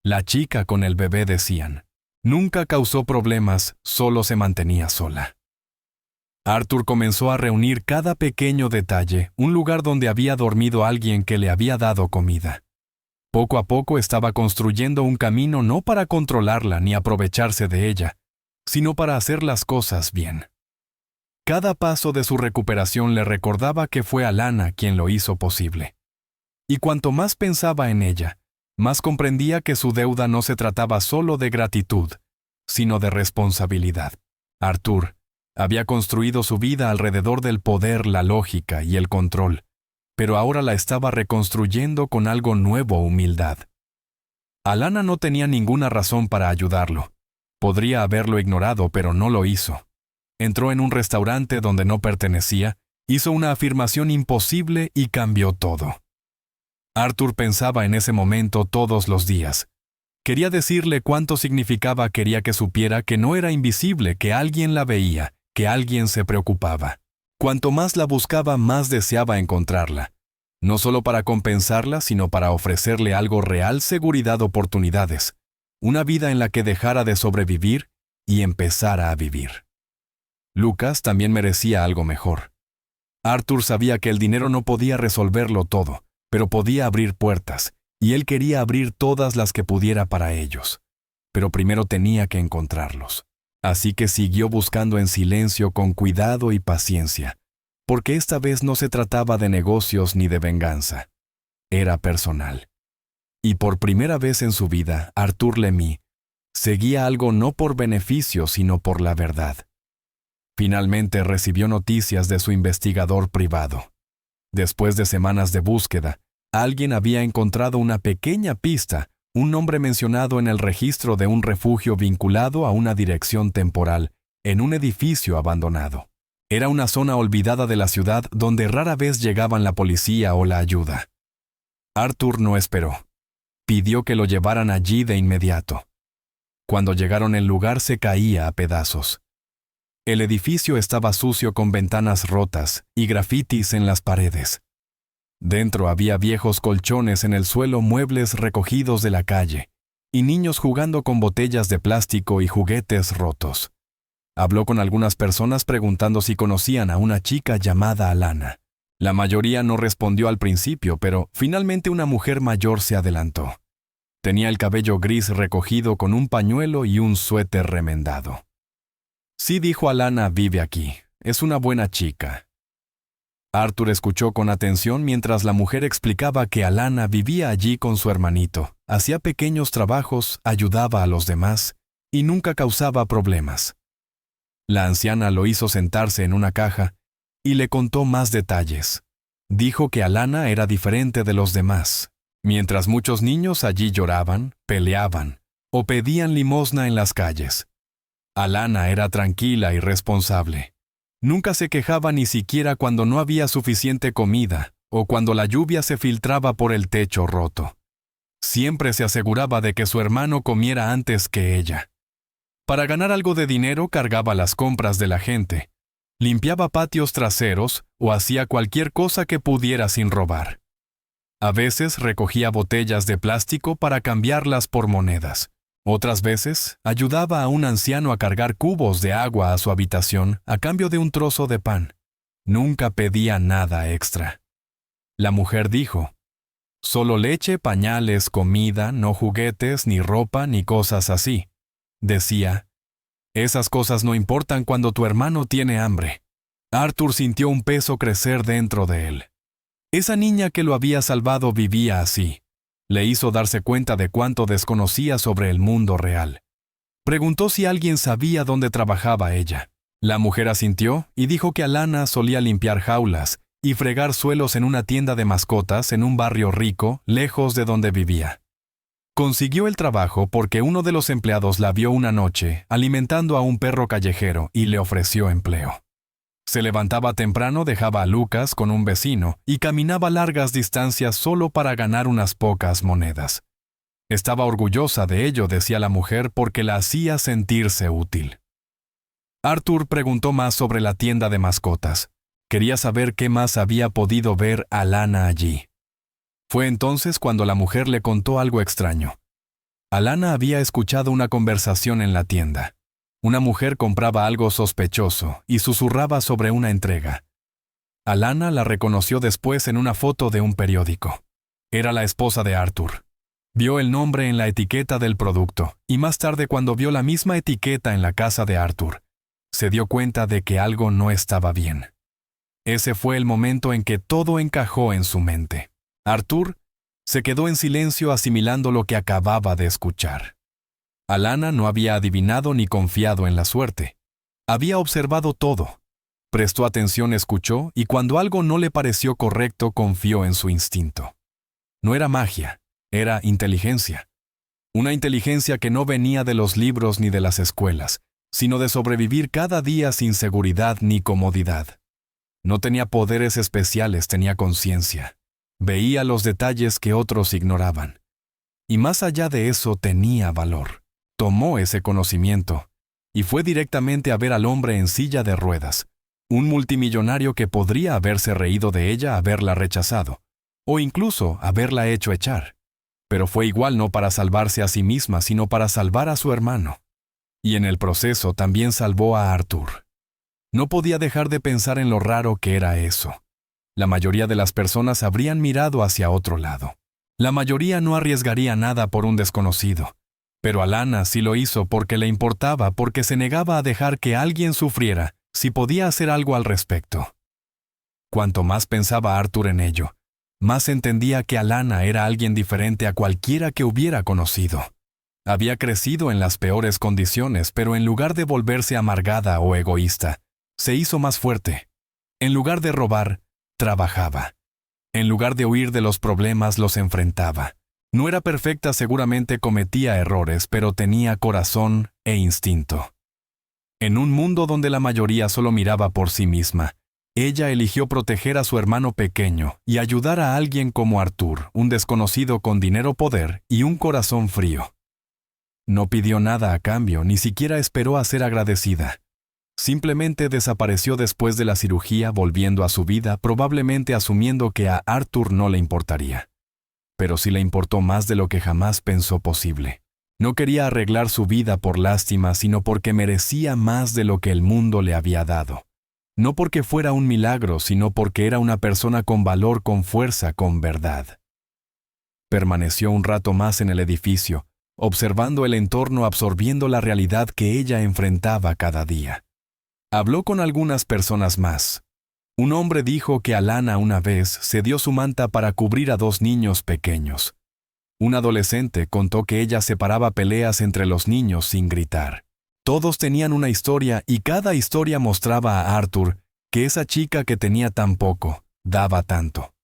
La chica con el bebé, decían. Nunca causó problemas, solo se mantenía sola. Arthur comenzó a reunir cada pequeño detalle, un lugar donde había dormido alguien que le había dado comida. Poco a poco estaba construyendo un camino, no para controlarla ni aprovecharse de ella, sino para hacer las cosas bien. Cada paso de su recuperación le recordaba que fue Alana quien lo hizo posible. Y cuanto más pensaba en ella, más comprendía que su deuda no se trataba solo de gratitud, sino de responsabilidad. Arthur había construido su vida alrededor del poder, la lógica y el control, pero ahora la estaba reconstruyendo con algo nuevo: humildad. Alana no tenía ninguna razón para ayudarlo. Podría haberlo ignorado, pero no lo hizo. Entró en un restaurante donde no pertenecía, hizo una afirmación imposible y cambió todo. Arthur pensaba en ese momento todos los días. Quería decirle cuánto significaba, quería que supiera que no era invisible, que alguien la veía, que alguien se preocupaba. Cuanto más la buscaba, más deseaba encontrarla. No solo para compensarla, sino para ofrecerle algo real: seguridad, oportunidades. Una vida en la que dejara de sobrevivir y empezara a vivir. Lucas también merecía algo mejor. Arthur sabía que el dinero no podía resolverlo todo, pero podía abrir puertas, y él quería abrir todas las que pudiera para ellos. Pero primero tenía que encontrarlos. Así que siguió buscando en silencio, con cuidado y paciencia, porque esta vez no se trataba de negocios ni de venganza. Era personal. Y por primera vez en su vida, Arthur Lemy seguía algo no por beneficio, sino por la verdad. Finalmente recibió noticias de su investigador privado. Después de semanas de búsqueda, alguien había encontrado una pequeña pista, un nombre mencionado en el registro de un refugio vinculado a una dirección temporal, en un edificio abandonado. Era una zona olvidada de la ciudad donde rara vez llegaban la policía o la ayuda. Arthur no esperó. Pidió que lo llevaran allí de inmediato. Cuando llegaron, el lugar se caía a pedazos. El edificio estaba sucio, con ventanas rotas y grafitis en las paredes. Dentro había viejos colchones en el suelo, muebles recogidos de la calle, y niños jugando con botellas de plástico y juguetes rotos. Habló con algunas personas preguntando si conocían a una chica llamada Alana. La mayoría no respondió al principio, pero finalmente una mujer mayor se adelantó. Tenía el cabello gris recogido con un pañuelo y un suéter remendado. Sí, dijo Alana, vive aquí. Es una buena chica. Arthur escuchó con atención mientras la mujer explicaba que Alana vivía allí con su hermanito, hacía pequeños trabajos, ayudaba a los demás y nunca causaba problemas. La anciana lo hizo sentarse en una caja y le contó más detalles. Dijo que Alana era diferente de los demás. Mientras muchos niños allí lloraban, peleaban o pedían limosna en las calles, Alana era tranquila y responsable. Nunca se quejaba ni siquiera cuando no había suficiente comida o cuando la lluvia se filtraba por el techo roto. Siempre se aseguraba de que su hermano comiera antes que ella. Para ganar algo de dinero cargaba las compras de la gente, limpiaba patios traseros o hacía cualquier cosa que pudiera sin robar. A veces recogía botellas de plástico para cambiarlas por monedas. Otras veces, ayudaba a un anciano a cargar cubos de agua a su habitación a cambio de un trozo de pan. Nunca pedía nada extra. La mujer dijo, «Solo leche, pañales, comida, no juguetes, ni ropa, ni cosas así». Decía, «Esas cosas no importan cuando tu hermano tiene hambre». Arthur sintió un peso crecer dentro de él. Esa niña que lo había salvado vivía así. Le hizo darse cuenta de cuánto desconocía sobre el mundo real. Preguntó si alguien sabía dónde trabajaba ella. La mujer asintió y dijo que Alana solía limpiar jaulas y fregar suelos en una tienda de mascotas en un barrio rico, lejos de donde vivía. Consiguió el trabajo porque uno de los empleados la vio una noche alimentando a un perro callejero y le ofreció empleo. Se levantaba temprano, dejaba a Lucas con un vecino y caminaba largas distancias solo para ganar unas pocas monedas. Estaba orgullosa de ello, decía la mujer, porque la hacía sentirse útil. Arthur preguntó más sobre la tienda de mascotas. Quería saber qué más había podido ver Alana allí. Fue entonces cuando la mujer le contó algo extraño. Alana había escuchado una conversación en la tienda. Una mujer compraba algo sospechoso y susurraba sobre una entrega. Alana la reconoció después en una foto de un periódico. Era la esposa de Arthur. Vio el nombre en la etiqueta del producto y más tarde cuando vio la misma etiqueta en la casa de Arthur, se dio cuenta de que algo no estaba bien. Ese fue el momento en que todo encajó en su mente. Arthur se quedó en silencio asimilando lo que acababa de escuchar. Alana no había adivinado ni confiado en la suerte. Había observado todo. Prestó atención, escuchó, y cuando algo no le pareció correcto, confió en su instinto. No era magia, era inteligencia. Una inteligencia que no venía de los libros ni de las escuelas, sino de sobrevivir cada día sin seguridad ni comodidad. No tenía poderes especiales, tenía conciencia. Veía los detalles que otros ignoraban. Y más allá de eso, tenía valor. Tomó ese conocimiento y fue directamente a ver al hombre en silla de ruedas, un multimillonario que podría haberse reído de ella, haberla rechazado, o incluso haberla hecho echar. Pero fue igual no para salvarse a sí misma, sino para salvar a su hermano. Y en el proceso también salvó a Arthur. No podía dejar de pensar en lo raro que era eso. La mayoría de las personas habrían mirado hacia otro lado. La mayoría no arriesgaría nada por un desconocido. Pero Alana sí lo hizo porque le importaba, porque se negaba a dejar que alguien sufriera si podía hacer algo al respecto. Cuanto más pensaba Arthur en ello, más entendía que Alana era alguien diferente a cualquiera que hubiera conocido. Había crecido en las peores condiciones, pero en lugar de volverse amargada o egoísta, se hizo más fuerte. En lugar de robar, trabajaba. En lugar de huir de los problemas, los enfrentaba. No era perfecta, seguramente cometía errores, pero tenía corazón e instinto. En un mundo donde la mayoría solo miraba por sí misma, ella eligió proteger a su hermano pequeño y ayudar a alguien como Arthur, un desconocido con dinero, poder y un corazón frío. No pidió nada a cambio, ni siquiera esperó a ser agradecida. Simplemente desapareció después de la cirugía, volviendo a su vida, probablemente asumiendo que a Arthur no le importaría. Pero sí le importó más de lo que jamás pensó posible. No quería arreglar su vida por lástima, sino porque merecía más de lo que el mundo le había dado. No porque fuera un milagro, sino porque era una persona con valor, con fuerza, con verdad. Permaneció un rato más en el edificio, observando el entorno, absorbiendo la realidad que ella enfrentaba cada día. Habló con algunas personas más. Un hombre dijo que Alana una vez cedió su manta para cubrir a 2 niños pequeños. Un adolescente contó que ella separaba peleas entre los niños sin gritar. Todos tenían una historia y cada historia mostraba a Arthur que esa chica que tenía tan poco, daba tanto.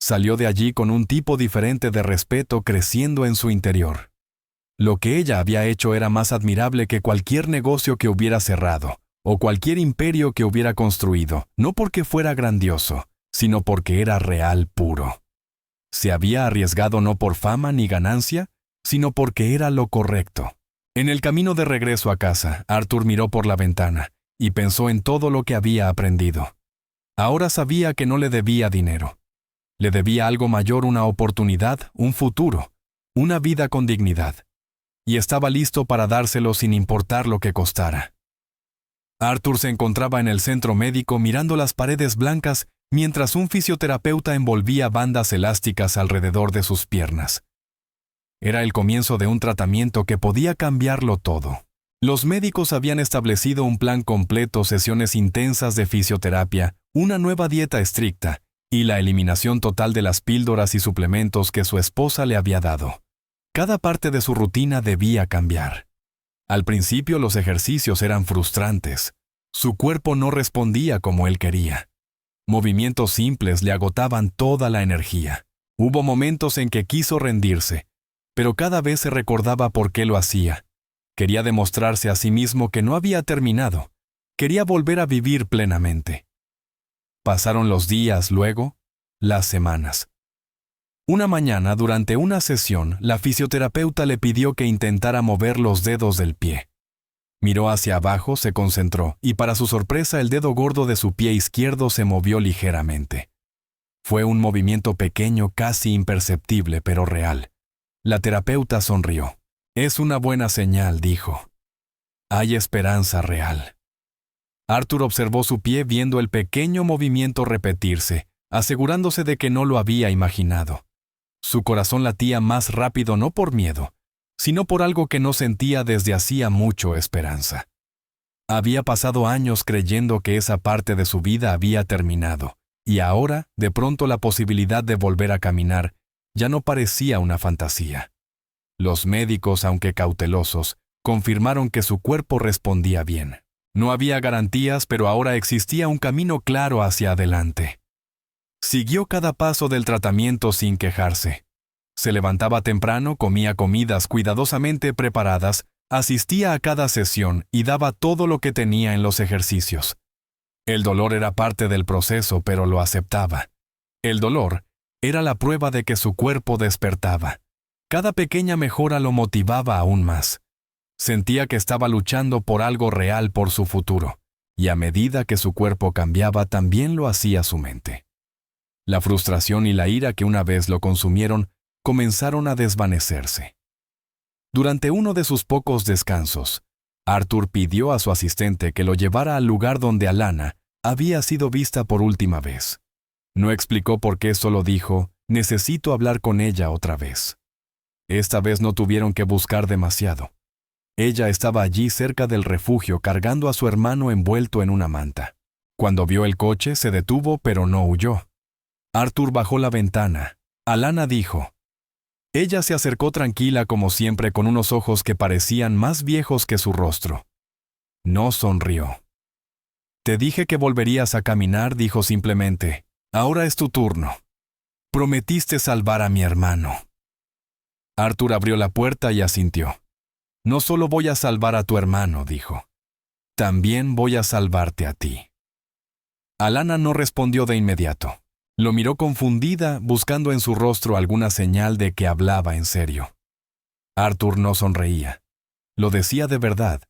Salió de allí con un tipo diferente de respeto creciendo en su interior. Lo que ella había hecho era más admirable que cualquier negocio que hubiera cerrado, o cualquier imperio que hubiera construido, no porque fuera grandioso, sino porque era real puro. Se había arriesgado no por fama ni ganancia, sino porque era lo correcto. En el camino de regreso a casa, Arthur miró por la ventana y pensó en todo lo que había aprendido. Ahora sabía que no le debía dinero. Le debía algo mayor, una oportunidad, un futuro, una vida con dignidad. Y estaba listo para dárselo sin importar lo que costara. Arthur se encontraba en el centro médico mirando las paredes blancas mientras un fisioterapeuta envolvía bandas elásticas alrededor de sus piernas. Era el comienzo de un tratamiento que podía cambiarlo todo. Los médicos habían establecido un plan completo, sesiones intensas de fisioterapia, una nueva dieta estricta y la eliminación total de las píldoras y suplementos que su esposa le había dado. Cada parte de su rutina debía cambiar. Al principio los ejercicios eran frustrantes. Su cuerpo no respondía como él quería. Movimientos simples le agotaban toda la energía. Hubo momentos en que quiso rendirse, pero cada vez se recordaba por qué lo hacía. Quería demostrarse a sí mismo que no había terminado. Quería volver a vivir plenamente. Pasaron los días, luego, las semanas. Una mañana, durante una sesión, la fisioterapeuta le pidió que intentara mover los dedos del pie. Miró hacia abajo, se concentró, y para su sorpresa el dedo gordo de su pie izquierdo se movió ligeramente. Fue un movimiento pequeño, casi imperceptible, pero real. La terapeuta sonrió. «Es una buena señal», dijo. «Hay esperanza real». Arthur observó su pie viendo el pequeño movimiento repetirse, asegurándose de que no lo había imaginado. Su corazón latía más rápido no por miedo, sino por algo que no sentía desde hacía mucho: esperanza. Había pasado años creyendo que esa parte de su vida había terminado, y ahora, de pronto, la posibilidad de volver a caminar ya no parecía una fantasía. Los médicos, aunque cautelosos, confirmaron que su cuerpo respondía bien. No había garantías, pero ahora existía un camino claro hacia adelante. Siguió cada paso del tratamiento sin quejarse. Se levantaba temprano, comía comidas cuidadosamente preparadas, asistía a cada sesión y daba todo lo que tenía en los ejercicios. El dolor era parte del proceso, pero lo aceptaba. El dolor era la prueba de que su cuerpo despertaba. Cada pequeña mejora lo motivaba aún más. Sentía que estaba luchando por algo real, por su futuro, y a medida que su cuerpo cambiaba, también lo hacía su mente. La frustración y la ira que una vez lo consumieron comenzaron a desvanecerse. Durante uno de sus pocos descansos, Arthur pidió a su asistente que lo llevara al lugar donde Alana había sido vista por última vez. No explicó por qué, solo dijo: «Necesito hablar con ella otra vez». Esta vez no tuvieron que buscar demasiado. Ella estaba allí cerca del refugio cargando a su hermano envuelto en una manta. Cuando vio el coche, se detuvo, pero no huyó. Arthur bajó la ventana. Alana dijo. Ella se acercó tranquila como siempre, con unos ojos que parecían más viejos que su rostro. No sonrió. «Te dije que volverías a caminar», dijo simplemente. «Ahora es tu turno. Prometiste salvar a mi hermano». Arthur abrió la puerta y asintió. «No solo voy a salvar a tu hermano», dijo. «También voy a salvarte a ti». Alana no respondió de inmediato. Lo miró confundida, buscando en su rostro alguna señal de que hablaba en serio. Arthur no sonreía. Lo decía de verdad.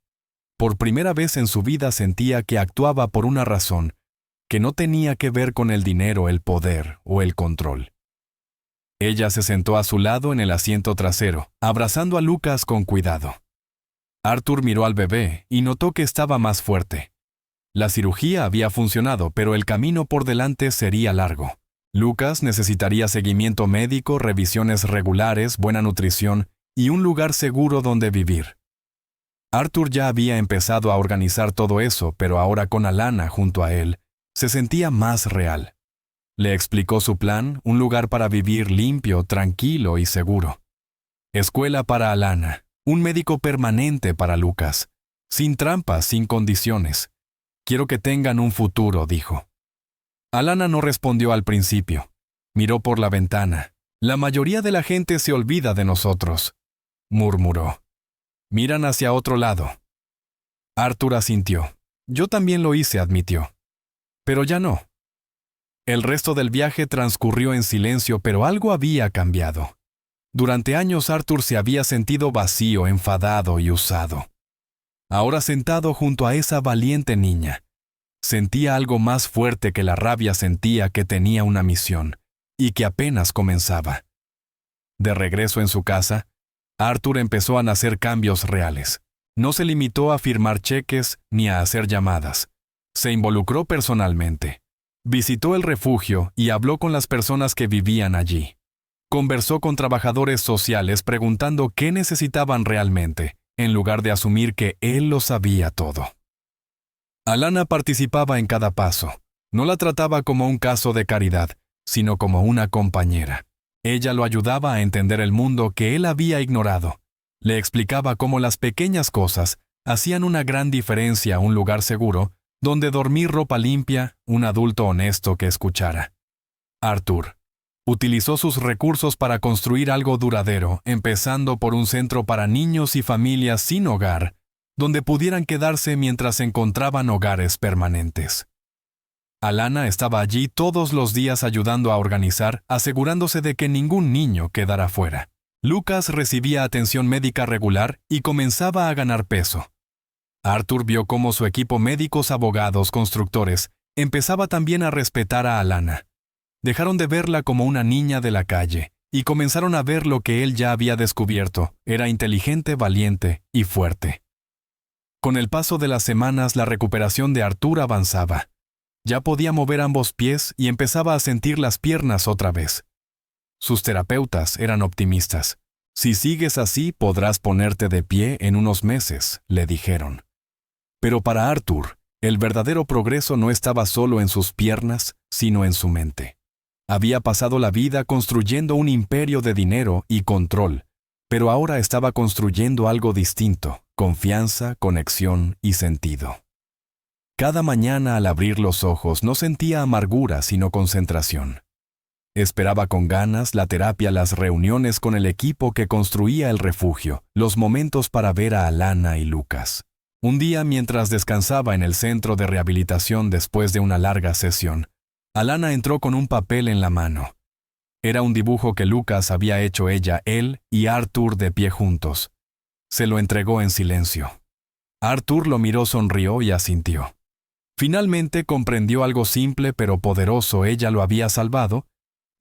Por primera vez en su vida sentía que actuaba por una razón que no tenía que ver con el dinero, el poder o el control. Ella se sentó a su lado en el asiento trasero, abrazando a Lucas con cuidado. Arthur miró al bebé y notó que estaba más fuerte. La cirugía había funcionado, pero el camino por delante sería largo. Lucas necesitaría seguimiento médico, revisiones regulares, buena nutrición y un lugar seguro donde vivir. Arthur ya había empezado a organizar todo eso, pero ahora con Alana junto a él, se sentía más real. Le explicó su plan, un lugar para vivir limpio, tranquilo y seguro. Escuela para Alana, un médico permanente para Lucas, sin trampas, sin condiciones. Quiero que tengan un futuro, dijo. Alana no respondió al principio. Miró por la ventana. La mayoría de la gente se olvida de nosotros, murmuró. Miran hacia otro lado. Arthur asintió. Yo también lo hice, admitió. Pero ya no. El resto del viaje transcurrió en silencio, pero algo había cambiado. Durante años Arthur se había sentido vacío, enfadado y usado. Ahora sentado junto a esa valiente niña, sentía algo más fuerte que la rabia, sentía que tenía una misión, y que apenas comenzaba. De regreso en su casa, Arthur empezó a hacer cambios reales. No se limitó a firmar cheques ni a hacer llamadas. Se involucró personalmente. Visitó el refugio y habló con las personas que vivían allí. Conversó con trabajadores sociales preguntando qué necesitaban realmente, en lugar de asumir que él lo sabía todo. Alana participaba en cada paso. No la trataba como un caso de caridad, sino como una compañera. Ella lo ayudaba a entender el mundo que él había ignorado. Le explicaba cómo las pequeñas cosas hacían una gran diferencia, un lugar seguro, donde dormir, ropa limpia, un adulto honesto que escuchara. Arthur utilizó sus recursos para construir algo duradero, empezando por un centro para niños y familias sin hogar, donde pudieran quedarse mientras encontraban hogares permanentes. Alana estaba allí todos los días ayudando a organizar, asegurándose de que ningún niño quedara fuera. Lucas recibía atención médica regular y comenzaba a ganar peso. Arthur vio cómo su equipo, médicos, abogados, constructores, empezaba también a respetar a Alana. Dejaron de verla como una niña de la calle y comenzaron a ver lo que él ya había descubierto. Era inteligente, valiente y fuerte. Con el paso de las semanas, la recuperación de Arthur avanzaba. Ya podía mover ambos pies y empezaba a sentir las piernas otra vez. Sus terapeutas eran optimistas. Si sigues así, podrás ponerte de pie en unos meses, le dijeron. Pero para Arthur, el verdadero progreso no estaba solo en sus piernas, sino en su mente. Había pasado la vida construyendo un imperio de dinero y control, pero ahora estaba construyendo algo distinto: confianza, conexión y sentido. Cada mañana al abrir los ojos no sentía amargura, sino concentración. Esperaba con ganas la terapia, las reuniones con el equipo que construía el refugio, los momentos para ver a Alana y Lucas. Un día, mientras descansaba en el centro de rehabilitación después de una larga sesión, Alana entró con un papel en la mano. Era un dibujo que Lucas había hecho ella, él y Arthur de pie juntos. Se lo entregó en silencio. Arthur lo miró, sonrió y asintió. Finalmente comprendió algo simple pero poderoso: ella lo había salvado,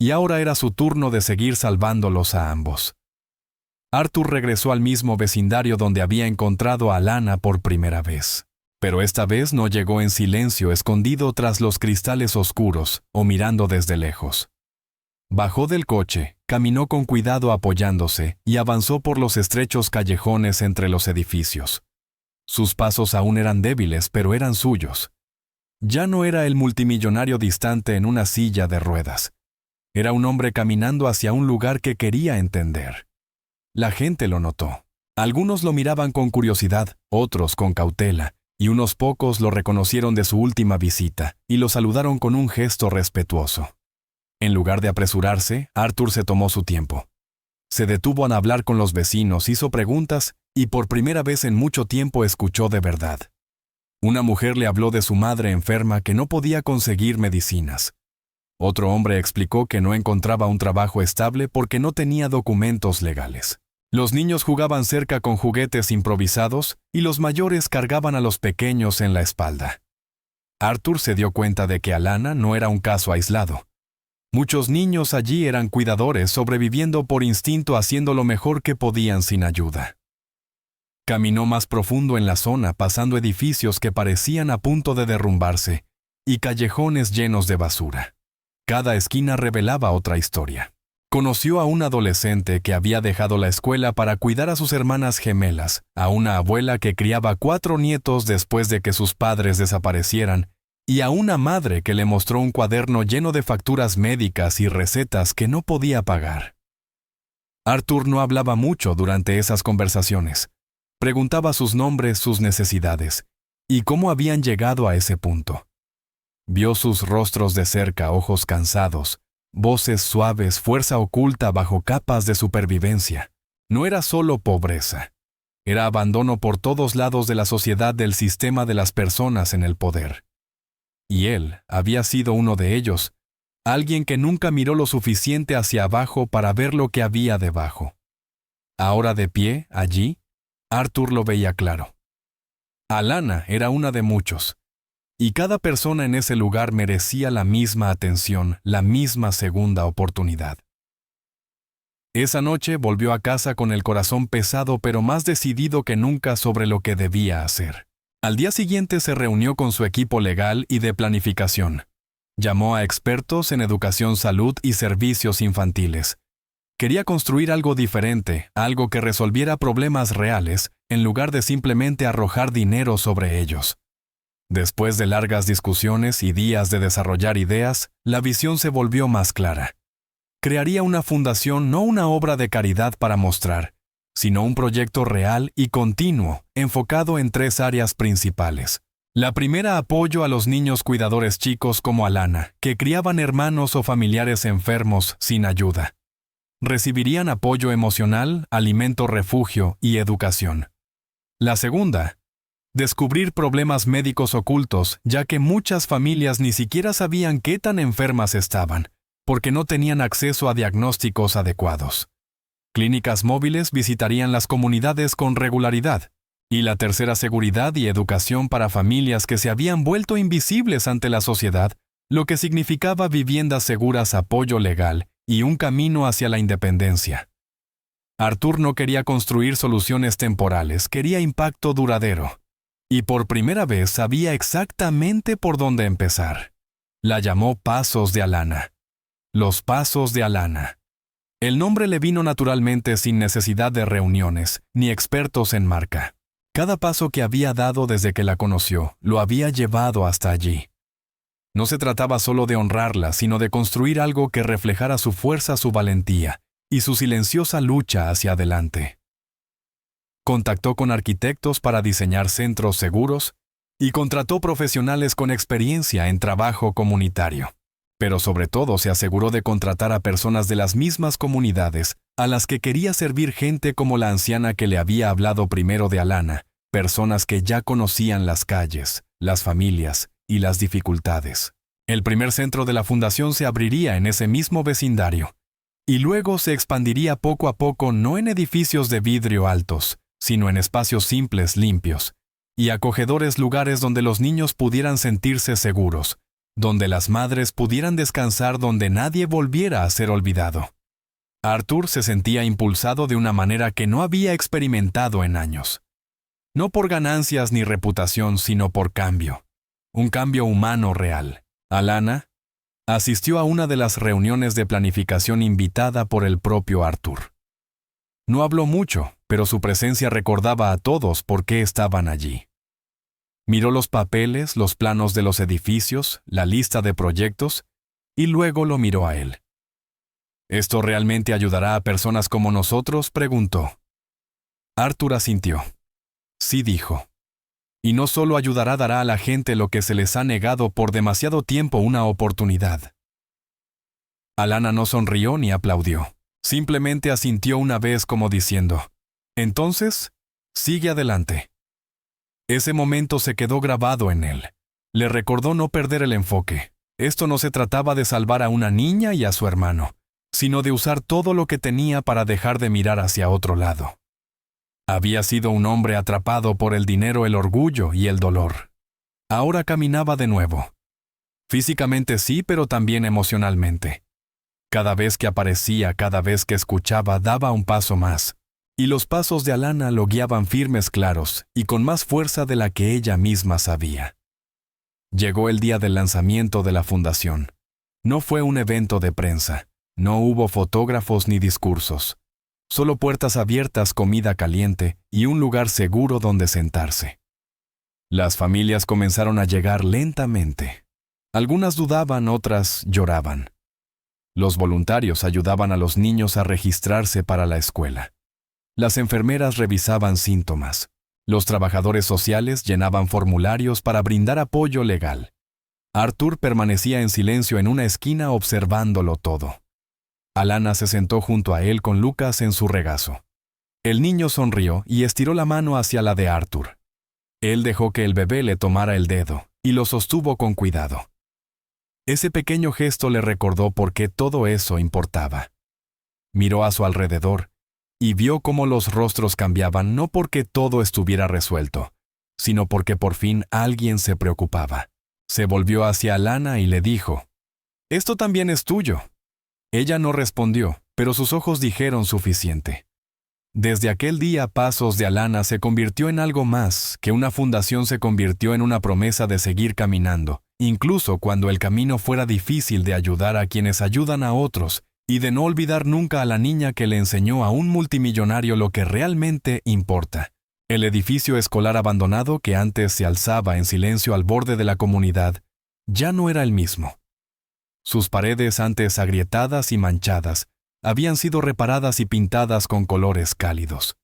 y ahora era su turno de seguir salvándolos a ambos. Arthur regresó al mismo vecindario donde había encontrado a Alana por primera vez. Pero esta vez no llegó en silencio, escondido tras los cristales oscuros o mirando desde lejos. Bajó del coche, caminó con cuidado apoyándose y avanzó por los estrechos callejones entre los edificios. Sus pasos aún eran débiles, pero eran suyos. Ya no era el multimillonario distante en una silla de ruedas. Era un hombre caminando hacia un lugar que quería entender. La gente lo notó. Algunos lo miraban con curiosidad, otros con cautela, y unos pocos lo reconocieron de su última visita y lo saludaron con un gesto respetuoso. En lugar de apresurarse, Arthur se tomó su tiempo. Se detuvo a hablar con los vecinos, hizo preguntas y por primera vez en mucho tiempo escuchó de verdad. Una mujer le habló de su madre enferma que no podía conseguir medicinas. Otro hombre explicó que no encontraba un trabajo estable porque no tenía documentos legales. Los niños jugaban cerca con juguetes improvisados y los mayores cargaban a los pequeños en la espalda. Arthur se dio cuenta de que Alana no era un caso aislado. Muchos niños allí eran cuidadores, sobreviviendo por instinto, haciendo lo mejor que podían sin ayuda. Caminó más profundo en la zona, pasando edificios que parecían a punto de derrumbarse y callejones llenos de basura. Cada esquina revelaba otra historia. Conoció a un adolescente que había dejado la escuela para cuidar a sus hermanas gemelas, a una abuela que criaba 4 nietos después de que sus padres desaparecieran, y a una madre que le mostró un cuaderno lleno de facturas médicas y recetas que no podía pagar. Arthur no hablaba mucho durante esas conversaciones. Preguntaba sus nombres, sus necesidades, y cómo habían llegado a ese punto. Vio sus rostros de cerca, ojos cansados, voces suaves, fuerza oculta bajo capas de supervivencia. No era solo pobreza. Era abandono por todos lados de la sociedad, del sistema, de las personas en el poder. Y él había sido uno de ellos, alguien que nunca miró lo suficiente hacia abajo para ver lo que había debajo. Ahora de pie, allí, Arthur lo veía claro. Alana era una de muchos, y cada persona en ese lugar merecía la misma atención, la misma segunda oportunidad. Esa noche volvió a casa con el corazón pesado, pero más decidido que nunca sobre lo que debía hacer. Al día siguiente se reunió con su equipo legal y de planificación. Llamó a expertos en educación, salud y servicios infantiles. Quería construir algo diferente, algo que resolviera problemas reales, en lugar de simplemente arrojar dinero sobre ellos. Después de largas discusiones y días de desarrollar ideas, la visión se volvió más clara. Crearía una fundación, no una obra de caridad para mostrar, sino un proyecto real y continuo, enfocado en 3 áreas principales. La primera, apoyo a los niños cuidadores chicos como Alana, que criaban hermanos o familiares enfermos sin ayuda. Recibirían apoyo emocional, alimento, refugio y educación. La segunda, descubrir problemas médicos ocultos, ya que muchas familias ni siquiera sabían qué tan enfermas estaban, porque no tenían acceso a diagnósticos adecuados. Clínicas móviles visitarían las comunidades con regularidad. Y la tercera, seguridad y educación para familias que se habían vuelto invisibles ante la sociedad, lo que significaba viviendas seguras, apoyo legal y un camino hacia la independencia. Arthur no quería construir soluciones temporales, quería impacto duradero. Y por primera vez sabía exactamente por dónde empezar. La llamó Pasos de Alana. Los Pasos de Alana. El nombre le vino naturalmente, sin necesidad de reuniones, ni expertos en marca. Cada paso que había dado desde que la conoció, lo había llevado hasta allí. No se trataba solo de honrarla, sino de construir algo que reflejara su fuerza, su valentía y su silenciosa lucha hacia adelante. Contactó con arquitectos para diseñar centros seguros y contrató profesionales con experiencia en trabajo comunitario. Pero sobre todo se aseguró de contratar a personas de las mismas comunidades a las que quería servir, gente como la anciana que le había hablado primero de Alana, personas que ya conocían las calles, las familias y las dificultades. El primer centro de la fundación se abriría en ese mismo vecindario, y luego se expandiría poco a poco, no en edificios de vidrio altos, sino en espacios simples, limpios y acogedores, lugares donde los niños pudieran sentirse seguros, donde las madres pudieran descansar, donde nadie volviera a ser olvidado. Arthur se sentía impulsado de una manera que no había experimentado en años. No por ganancias ni reputación, sino por cambio. Un cambio humano real. Alana asistió a una de las reuniones de planificación invitada por el propio Arthur. No habló mucho, pero su presencia recordaba a todos por qué estaban allí. Miró los papeles, los planos de los edificios, la lista de proyectos, y luego lo miró a él. ¿Esto realmente ayudará a personas como nosotros?, preguntó. Arthur asintió. Sí, dijo. Y no solo ayudará, dará a la gente lo que se les ha negado por demasiado tiempo, una oportunidad. Alana no sonrió ni aplaudió. Simplemente asintió una vez, como diciendo, entonces, sigue adelante. Ese momento se quedó grabado en él. Le recordó no perder el enfoque. Esto no se trataba de salvar a una niña y a su hermano, sino de usar todo lo que tenía para dejar de mirar hacia otro lado. Había sido un hombre atrapado por el dinero, el orgullo y el dolor. Ahora caminaba de nuevo. Físicamente sí, pero también emocionalmente. Cada vez que aparecía, cada vez que escuchaba, daba un paso más. Y los pasos de Alana lo guiaban firmes, claros, y con más fuerza de la que ella misma sabía. Llegó el día del lanzamiento de la fundación. No fue un evento de prensa. No hubo fotógrafos ni discursos. Solo puertas abiertas, comida caliente y un lugar seguro donde sentarse. Las familias comenzaron a llegar lentamente. Algunas dudaban, otras lloraban. Los voluntarios ayudaban a los niños a registrarse para la escuela. Las enfermeras revisaban síntomas. Los trabajadores sociales llenaban formularios para brindar apoyo legal. Arthur permanecía en silencio en una esquina observándolo todo. Alana se sentó junto a él con Lucas en su regazo. El niño sonrió y estiró la mano hacia la de Arthur. Él dejó que el bebé le tomara el dedo y lo sostuvo con cuidado. Ese pequeño gesto le recordó por qué todo eso importaba. Miró a su alrededor y vio cómo los rostros cambiaban no porque todo estuviera resuelto, sino porque por fin alguien se preocupaba. Se volvió hacia Alana y le dijo, «Esto también es tuyo». Ella no respondió, pero sus ojos dijeron suficiente. Desde aquel día, Pasos de Alana se convirtió en algo más, que una fundación se convirtió en una promesa de seguir caminando, incluso cuando el camino fuera difícil, de ayudar a quienes ayudan a otros, y de no olvidar nunca a la niña que le enseñó a un multimillonario lo que realmente importa. El edificio escolar abandonado que antes se alzaba en silencio al borde de la comunidad, ya no era el mismo. Sus paredes, antes agrietadas y manchadas, habían sido reparadas y pintadas con colores cálidos.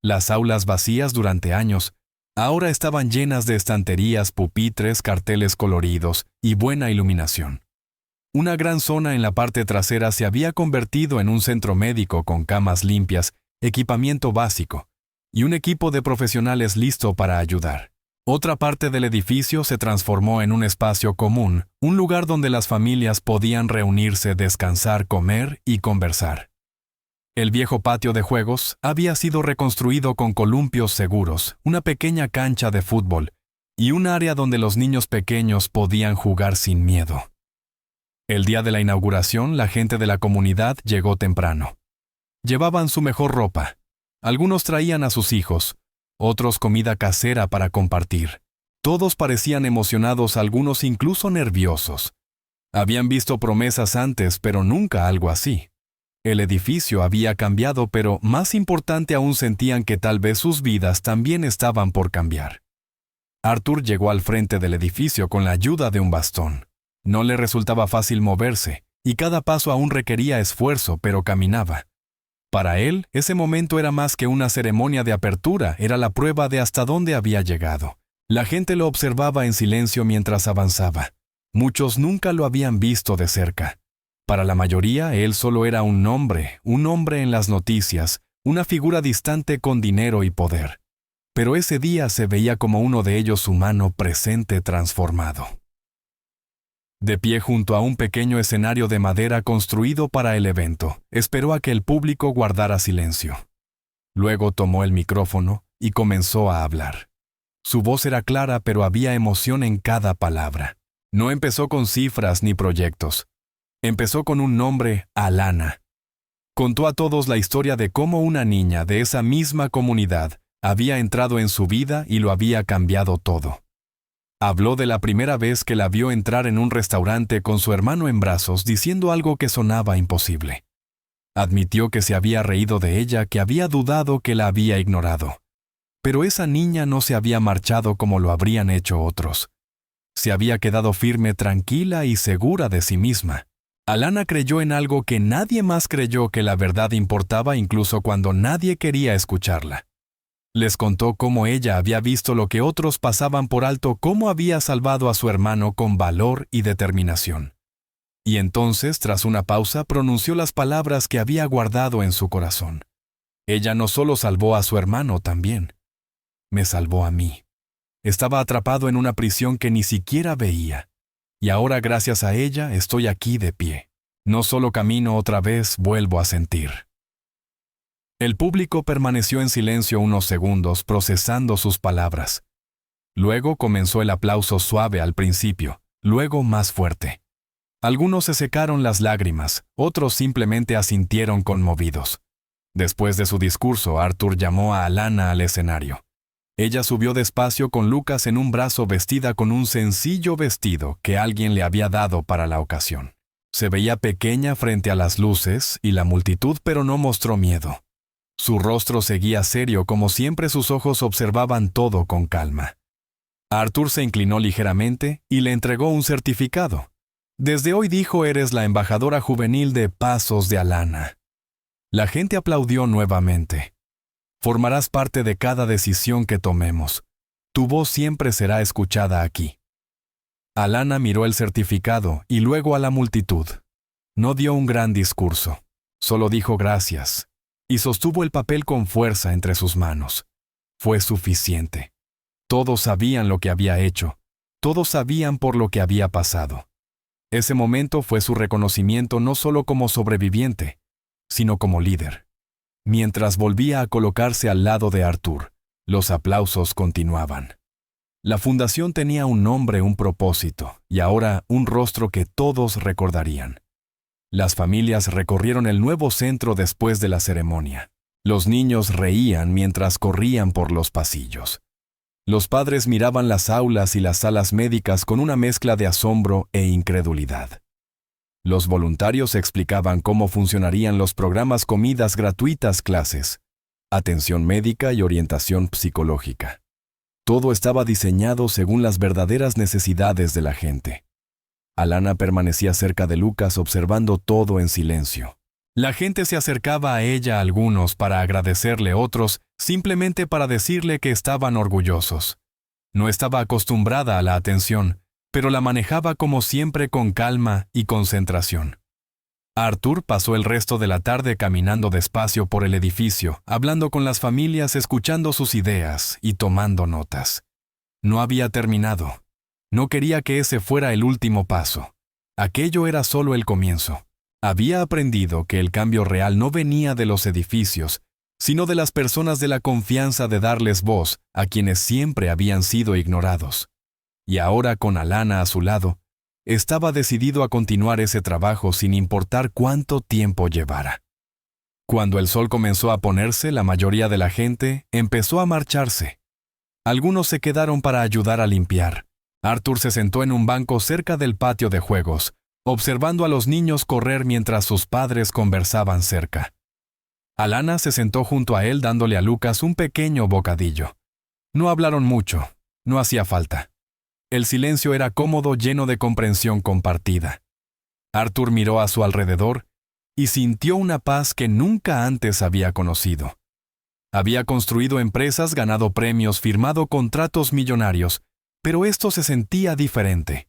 Las aulas vacías durante años, ahora estaban llenas de estanterías, pupitres, carteles coloridos y buena iluminación. Una gran zona en la parte trasera se había convertido en un centro médico con camas limpias, equipamiento básico, y un equipo de profesionales listo para ayudar. Otra parte del edificio se transformó en un espacio común, un lugar donde las familias podían reunirse, descansar, comer y conversar. El viejo patio de juegos había sido reconstruido con columpios seguros, una pequeña cancha de fútbol y un área donde los niños pequeños podían jugar sin miedo. El día de la inauguración, la gente de la comunidad llegó temprano. Llevaban su mejor ropa. Algunos traían a sus hijos, otros comida casera para compartir. Todos parecían emocionados, algunos incluso nerviosos. Habían visto promesas antes, pero nunca algo así. El edificio había cambiado, pero más importante aún, sentían que tal vez sus vidas también estaban por cambiar. Arthur llegó al frente del edificio con la ayuda de un bastón. No le resultaba fácil moverse, y cada paso aún requería esfuerzo, pero caminaba. Para él, ese momento era más que una ceremonia de apertura, era la prueba de hasta dónde había llegado. La gente lo observaba en silencio mientras avanzaba. Muchos nunca lo habían visto de cerca. Para la mayoría, él solo era un nombre en las noticias, una figura distante con dinero y poder. Pero ese día se veía como uno de ellos, humano, presente, transformado. De pie junto a un pequeño escenario de madera construido para el evento, esperó a que el público guardara silencio. Luego tomó el micrófono y comenzó a hablar. Su voz era clara, pero había emoción en cada palabra. No empezó con cifras ni proyectos. Empezó con un nombre, Alana. Contó a todos la historia de cómo una niña de esa misma comunidad había entrado en su vida y lo había cambiado todo. Habló de la primera vez que la vio entrar en un restaurante con su hermano en brazos, diciendo algo que sonaba imposible. Admitió que se había reído de ella, que había dudado, que la había ignorado. Pero esa niña no se había marchado como lo habrían hecho otros. Se había quedado firme, tranquila y segura de sí misma. Alana creyó en algo que nadie más creyó, que la verdad importaba incluso cuando nadie quería escucharla. Les contó cómo ella había visto lo que otros pasaban por alto, cómo había salvado a su hermano con valor y determinación. Y entonces, tras una pausa, pronunció las palabras que había guardado en su corazón. Ella no solo salvó a su hermano, también me salvó a mí. Estaba atrapado en una prisión que ni siquiera veía. Y ahora, gracias a ella, estoy aquí de pie. No solo camino otra vez, vuelvo a sentir. El público permaneció en silencio unos segundos, procesando sus palabras. Luego comenzó el aplauso suave al principio, luego más fuerte. Algunos se secaron las lágrimas, otros simplemente asintieron conmovidos. Después de su discurso, Arthur llamó a Alanna al escenario. Ella subió despacio con Lucas en un brazo vestida con un sencillo vestido que alguien le había dado para la ocasión. Se veía pequeña frente a las luces y la multitud, pero no mostró miedo. Su rostro seguía serio, como siempre sus ojos observaban todo con calma. Arthur se inclinó ligeramente y le entregó un certificado. Desde hoy, dijo, eres la embajadora juvenil de Pasos de Alanna. La gente aplaudió nuevamente. Formarás parte de cada decisión que tomemos. Tu voz siempre será escuchada aquí. Alanna miró el certificado y luego a la multitud. No dio un gran discurso, solo dijo gracias, y sostuvo el papel con fuerza entre sus manos. Fue suficiente. Todos sabían lo que había hecho, todos sabían por lo que había pasado. Ese momento fue su reconocimiento no solo como sobreviviente, sino como líder. Mientras volvía a colocarse al lado de Arthur, los aplausos continuaban. La fundación tenía un nombre, un propósito, y ahora un rostro que todos recordarían. Las familias recorrieron el nuevo centro después de la ceremonia. Los niños reían mientras corrían por los pasillos. Los padres miraban las aulas y las salas médicas con una mezcla de asombro e incredulidad. Los voluntarios explicaban cómo funcionarían los programas, comidas gratuitas, clases, atención médica y orientación psicológica. Todo estaba diseñado según las verdaderas necesidades de la gente. Alanna permanecía cerca de Lucas observando todo en silencio. La gente se acercaba a ella, algunos para agradecerle, otros simplemente para decirle que estaban orgullosos. No estaba acostumbrada a la atención, pero la manejaba como siempre con calma y concentración. Arthur pasó el resto de la tarde caminando despacio por el edificio, hablando con las familias, escuchando sus ideas y tomando notas. No había terminado. No quería que ese fuera el último paso. Aquello era solo el comienzo. Había aprendido que el cambio real no venía de los edificios, sino de las personas, de la confianza de darles voz a quienes siempre habían sido ignorados. Y ahora, con Alanna a su lado, estaba decidido a continuar ese trabajo sin importar cuánto tiempo llevara. Cuando el sol comenzó a ponerse, la mayoría de la gente empezó a marcharse. Algunos se quedaron para ayudar a limpiar. Arthur se sentó en un banco cerca del patio de juegos, observando a los niños correr mientras sus padres conversaban cerca. Alanna se sentó junto a él dándole a Lucas un pequeño bocadillo. No hablaron mucho, no hacía falta. El silencio era cómodo, lleno de comprensión compartida. Arthur miró a su alrededor y sintió una paz que nunca antes había conocido. Había construido empresas, ganado premios, firmado contratos millonarios, pero esto se sentía diferente.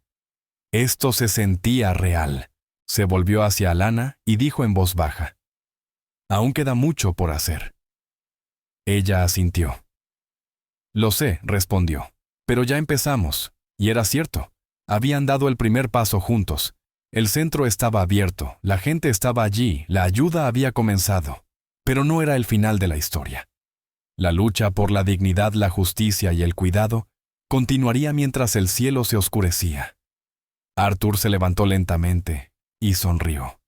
Esto se sentía real. Se volvió hacia Alanna y dijo en voz baja: «Aún queda mucho por hacer». Ella asintió. «Lo sé», respondió, «pero ya empezamos». Y era cierto. Habían dado el primer paso juntos. El centro estaba abierto, la gente estaba allí, la ayuda había comenzado. Pero no era el final de la historia. La lucha por la dignidad, la justicia y el cuidado continuaría mientras el cielo se oscurecía. Arthur se levantó lentamente y sonrió.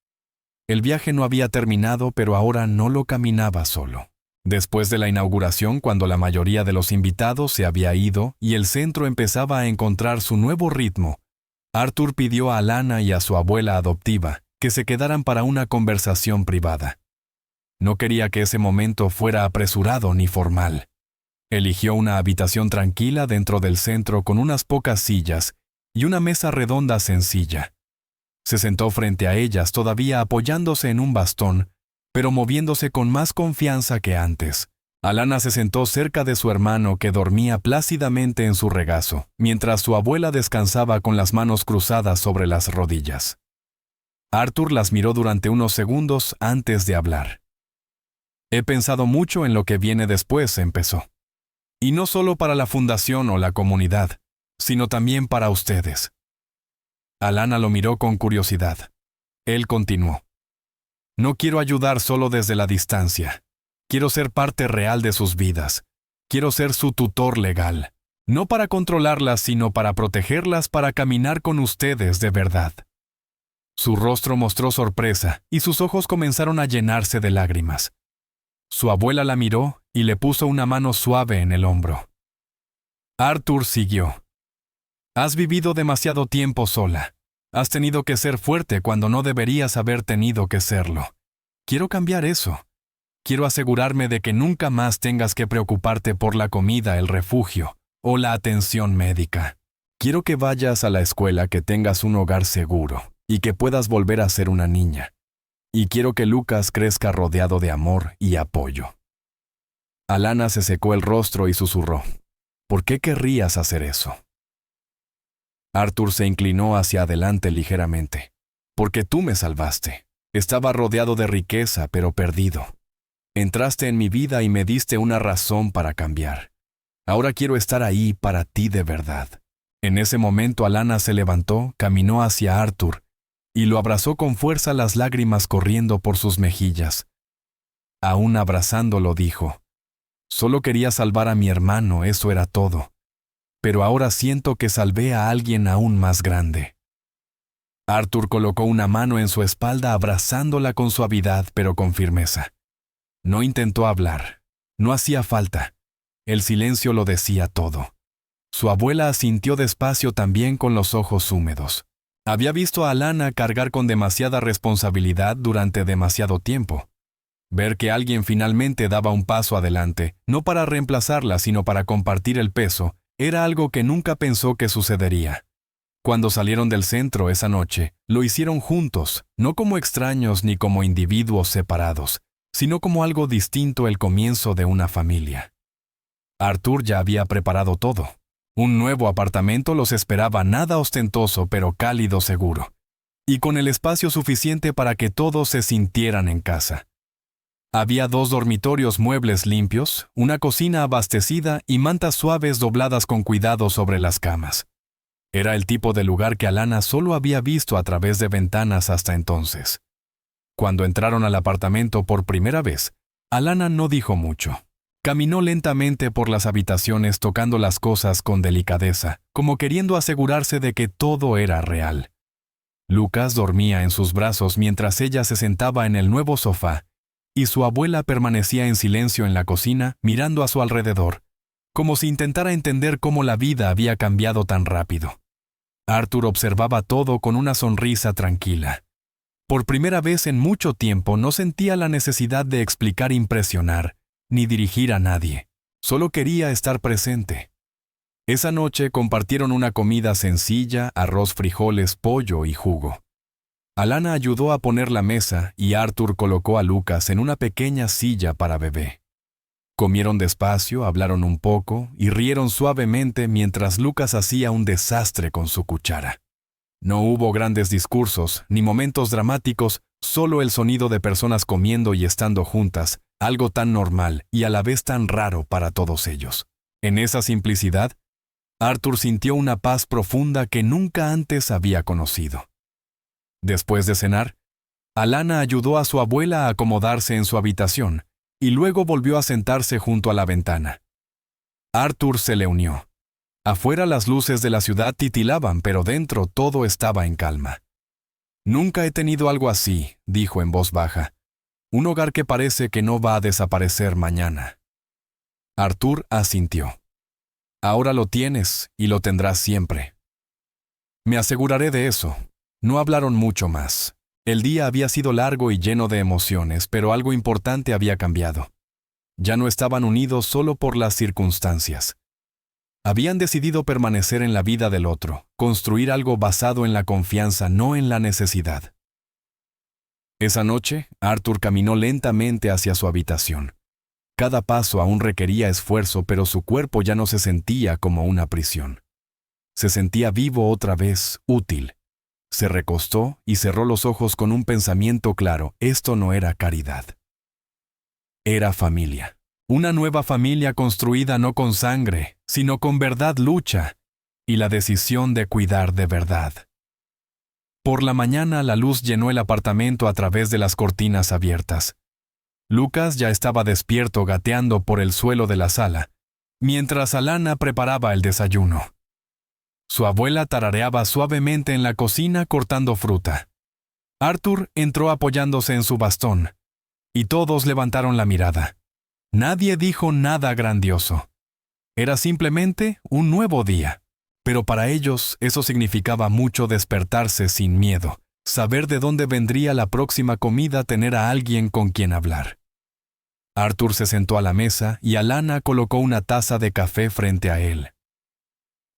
El viaje no había terminado, pero ahora no lo caminaba solo. Después de la inauguración, cuando la mayoría de los invitados se había ido y el centro empezaba a encontrar su nuevo ritmo, Arthur pidió a Alanna y a su abuela adoptiva que se quedaran para una conversación privada. No quería que ese momento fuera apresurado ni formal. Eligió una habitación tranquila dentro del centro con unas pocas sillas y una mesa redonda sencilla. Se sentó frente a ellas, todavía apoyándose en un bastón, pero moviéndose con más confianza que antes. Alanna se sentó cerca de su hermano, que dormía plácidamente en su regazo, mientras su abuela descansaba con las manos cruzadas sobre las rodillas. Arthur las miró durante unos segundos antes de hablar. «He pensado mucho en lo que viene después», empezó. «Y no solo para la fundación o la comunidad, sino también para ustedes». Alanna lo miró con curiosidad. Él continuó: «No quiero ayudar solo desde la distancia. Quiero ser parte real de sus vidas. Quiero ser su tutor legal. No para controlarlas, sino para protegerlas, para caminar con ustedes de verdad». Su rostro mostró sorpresa y sus ojos comenzaron a llenarse de lágrimas. Su abuela la miró y le puso una mano suave en el hombro. Arthur siguió. Has vivido demasiado tiempo sola. Has tenido que ser fuerte cuando no deberías haber tenido que serlo. Quiero cambiar eso. Quiero asegurarme de que nunca más tengas que preocuparte por la comida, el refugio o la atención médica. Quiero que vayas a la escuela, que tengas un hogar seguro y que puedas volver a ser una niña. Y quiero que Lucas crezca rodeado de amor y apoyo. Alana se secó el rostro y susurró: ¿Por qué querrías hacer eso? Arthur se inclinó hacia adelante ligeramente. Porque tú me salvaste. Estaba rodeado de riqueza, pero perdido. Entraste en mi vida y me diste una razón para cambiar. Ahora quiero estar ahí para ti de verdad. En ese momento Alana se levantó, caminó hacia Arthur y lo abrazó con fuerza, las lágrimas corriendo por sus mejillas. Aún abrazándolo dijo: Solo quería salvar a mi hermano, eso era todo. Pero ahora siento que salvé a alguien aún más grande. Arthur colocó una mano en su espalda, abrazándola con suavidad pero con firmeza. No intentó hablar. No hacía falta. El silencio lo decía todo. Su abuela asintió despacio, también con los ojos húmedos. Había visto a Alana cargar con demasiada responsabilidad durante demasiado tiempo. Ver que alguien finalmente daba un paso adelante, no para reemplazarla, sino para compartir el peso, era algo que nunca pensó que sucedería. Cuando salieron del centro esa noche, lo hicieron juntos, no como extraños ni como individuos separados, sino como algo distinto, el comienzo de una familia. Arthur ya había preparado todo. Un nuevo apartamento los esperaba, nada ostentoso pero cálido, seguro, y con el espacio suficiente para que todos se sintieran en casa. Había 2 dormitorios, muebles limpios, una cocina abastecida y mantas suaves dobladas con cuidado sobre las camas. Era el tipo de lugar que Alana solo había visto a través de ventanas hasta entonces. Cuando entraron al apartamento por primera vez, Alana no dijo mucho. Caminó lentamente por las habitaciones, tocando las cosas con delicadeza, como queriendo asegurarse de que todo era real. Lucas dormía en sus brazos mientras ella se sentaba en el nuevo sofá, y su abuela permanecía en silencio en la cocina, mirando a su alrededor, como si intentara entender cómo la vida había cambiado tan rápido. Arthur observaba todo con una sonrisa tranquila. Por primera vez en mucho tiempo no sentía la necesidad de explicar, impresionar, ni dirigir a nadie. Solo quería estar presente. Esa noche compartieron una comida sencilla: arroz, frijoles, pollo y jugo. Alana ayudó a poner la mesa y Arthur colocó a Lucas en una pequeña silla para bebé. Comieron despacio, hablaron un poco y rieron suavemente mientras Lucas hacía un desastre con su cuchara. No hubo grandes discursos ni momentos dramáticos, solo el sonido de personas comiendo y estando juntas, algo tan normal y a la vez tan raro para todos ellos. En esa simplicidad, Arthur sintió una paz profunda que nunca antes había conocido. Después de cenar, Alana ayudó a su abuela a acomodarse en su habitación y luego volvió a sentarse junto a la ventana. Arthur se le unió. Afuera las luces de la ciudad titilaban, pero dentro todo estaba en calma. «Nunca he tenido algo así», dijo en voz baja. «Un hogar que parece que no va a desaparecer mañana». Arthur asintió. «Ahora lo tienes y lo tendrás siempre». «Me aseguraré de eso». No hablaron mucho más. El día había sido largo y lleno de emociones, pero algo importante había cambiado. Ya no estaban unidos solo por las circunstancias. Habían decidido permanecer en la vida del otro, construir algo basado en la confianza, no en la necesidad. Esa noche, Arthur caminó lentamente hacia su habitación. Cada paso aún requería esfuerzo, pero su cuerpo ya no se sentía como una prisión. Se sentía vivo otra vez, útil. Se recostó y cerró los ojos con un pensamiento claro: esto no era caridad. Era familia. Una nueva familia construida no con sangre, sino con verdad, lucha y la decisión de cuidar de verdad. Por la mañana la luz llenó el apartamento a través de las cortinas abiertas. Lucas ya estaba despierto, gateando por el suelo de la sala, mientras Alana preparaba el desayuno. Su abuela tarareaba suavemente en la cocina cortando fruta. Arthur entró apoyándose en su bastón, y todos levantaron la mirada. Nadie dijo nada grandioso. Era simplemente un nuevo día. Pero para ellos eso significaba mucho: despertarse sin miedo, saber de dónde vendría la próxima comida, tener a alguien con quien hablar. Arthur se sentó a la mesa y Alana colocó una taza de café frente a él.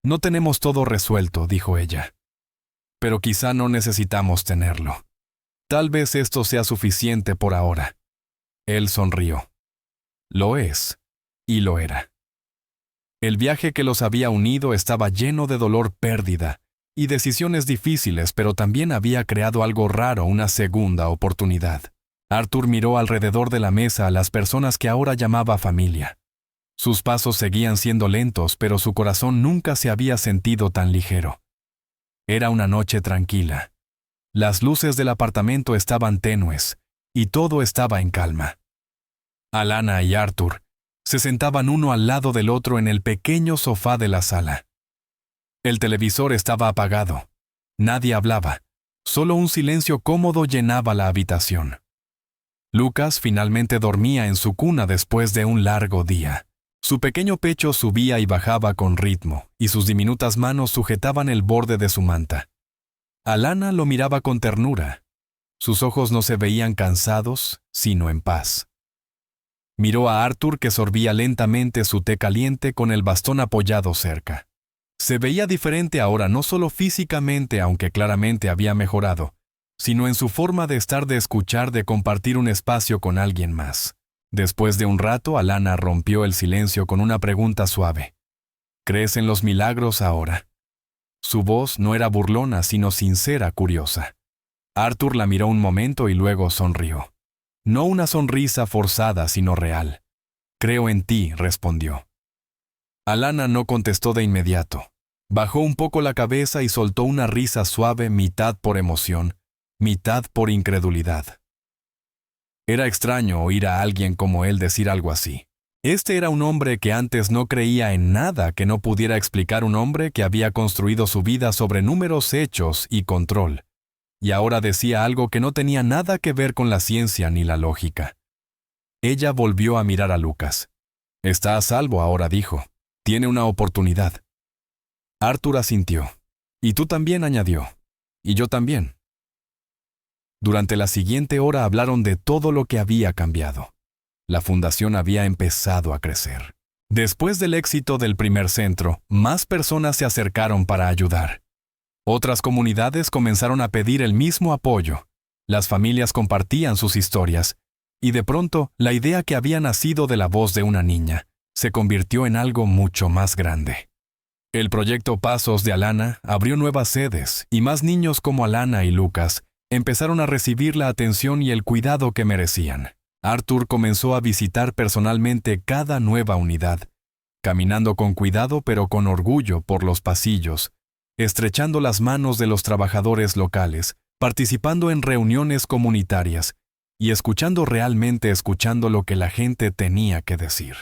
«No tenemos todo resuelto», dijo ella. «Pero quizá no necesitamos tenerlo. Tal vez esto sea suficiente por ahora». Él sonrió. Lo es, y lo era. El viaje que los había unido estaba lleno de dolor, pérdida y decisiones difíciles, pero también había creado algo raro, una segunda oportunidad. Arthur miró alrededor de la mesa a las personas que ahora llamaba familia. Sus pasos seguían siendo lentos, pero su corazón nunca se había sentido tan ligero. Era una noche tranquila. Las luces del apartamento estaban tenues, y todo estaba en calma. Alana y Arthur se sentaban uno al lado del otro en el pequeño sofá de la sala. El televisor estaba apagado. Nadie hablaba. Solo un silencio cómodo llenaba la habitación. Lucas finalmente dormía en su cuna después de un largo día. Su pequeño pecho subía y bajaba con ritmo, y sus diminutas manos sujetaban el borde de su manta. Alana lo miraba con ternura. Sus ojos no se veían cansados, sino en paz. Miró a Arthur, que sorbía lentamente su té caliente con el bastón apoyado cerca. Se veía diferente ahora, no solo físicamente, aunque claramente había mejorado, sino en su forma de estar, de escuchar, de compartir un espacio con alguien más. Después de un rato, Alana rompió el silencio con una pregunta suave. ¿Crees en los milagros ahora? Su voz no era burlona, sino sincera, curiosa. Arthur la miró un momento y luego sonrió. No una sonrisa forzada, sino real. «Creo en ti», respondió. Alana no contestó de inmediato. Bajó un poco la cabeza y soltó una risa suave, mitad por emoción, mitad por incredulidad. Era extraño oír a alguien como él decir algo así. Este era un hombre que antes no creía en nada que no pudiera explicar, un hombre que había construido su vida sobre números, hechos y control. Y ahora decía algo que no tenía nada que ver con la ciencia ni la lógica. Ella volvió a mirar a Lucas. «Está a salvo ahora», dijo. «Tiene una oportunidad». Arthur asintió. «Y tú también», añadió. «Y yo también». Durante la siguiente hora hablaron de todo lo que había cambiado. La fundación había empezado a crecer. Después del éxito del primer centro, más personas se acercaron para ayudar. Otras comunidades comenzaron a pedir el mismo apoyo. Las familias compartían sus historias, y de pronto la idea que había nacido de la voz de una niña se convirtió en algo mucho más grande. El proyecto Pasos de Alana abrió nuevas sedes, y más niños como Alana y Lucas empezaron a recibir la atención y el cuidado que merecían. Arthur comenzó a visitar personalmente cada nueva unidad, caminando con cuidado pero con orgullo por los pasillos, estrechando las manos de los trabajadores locales, participando en reuniones comunitarias y escuchando, realmente escuchando lo que la gente tenía que decir.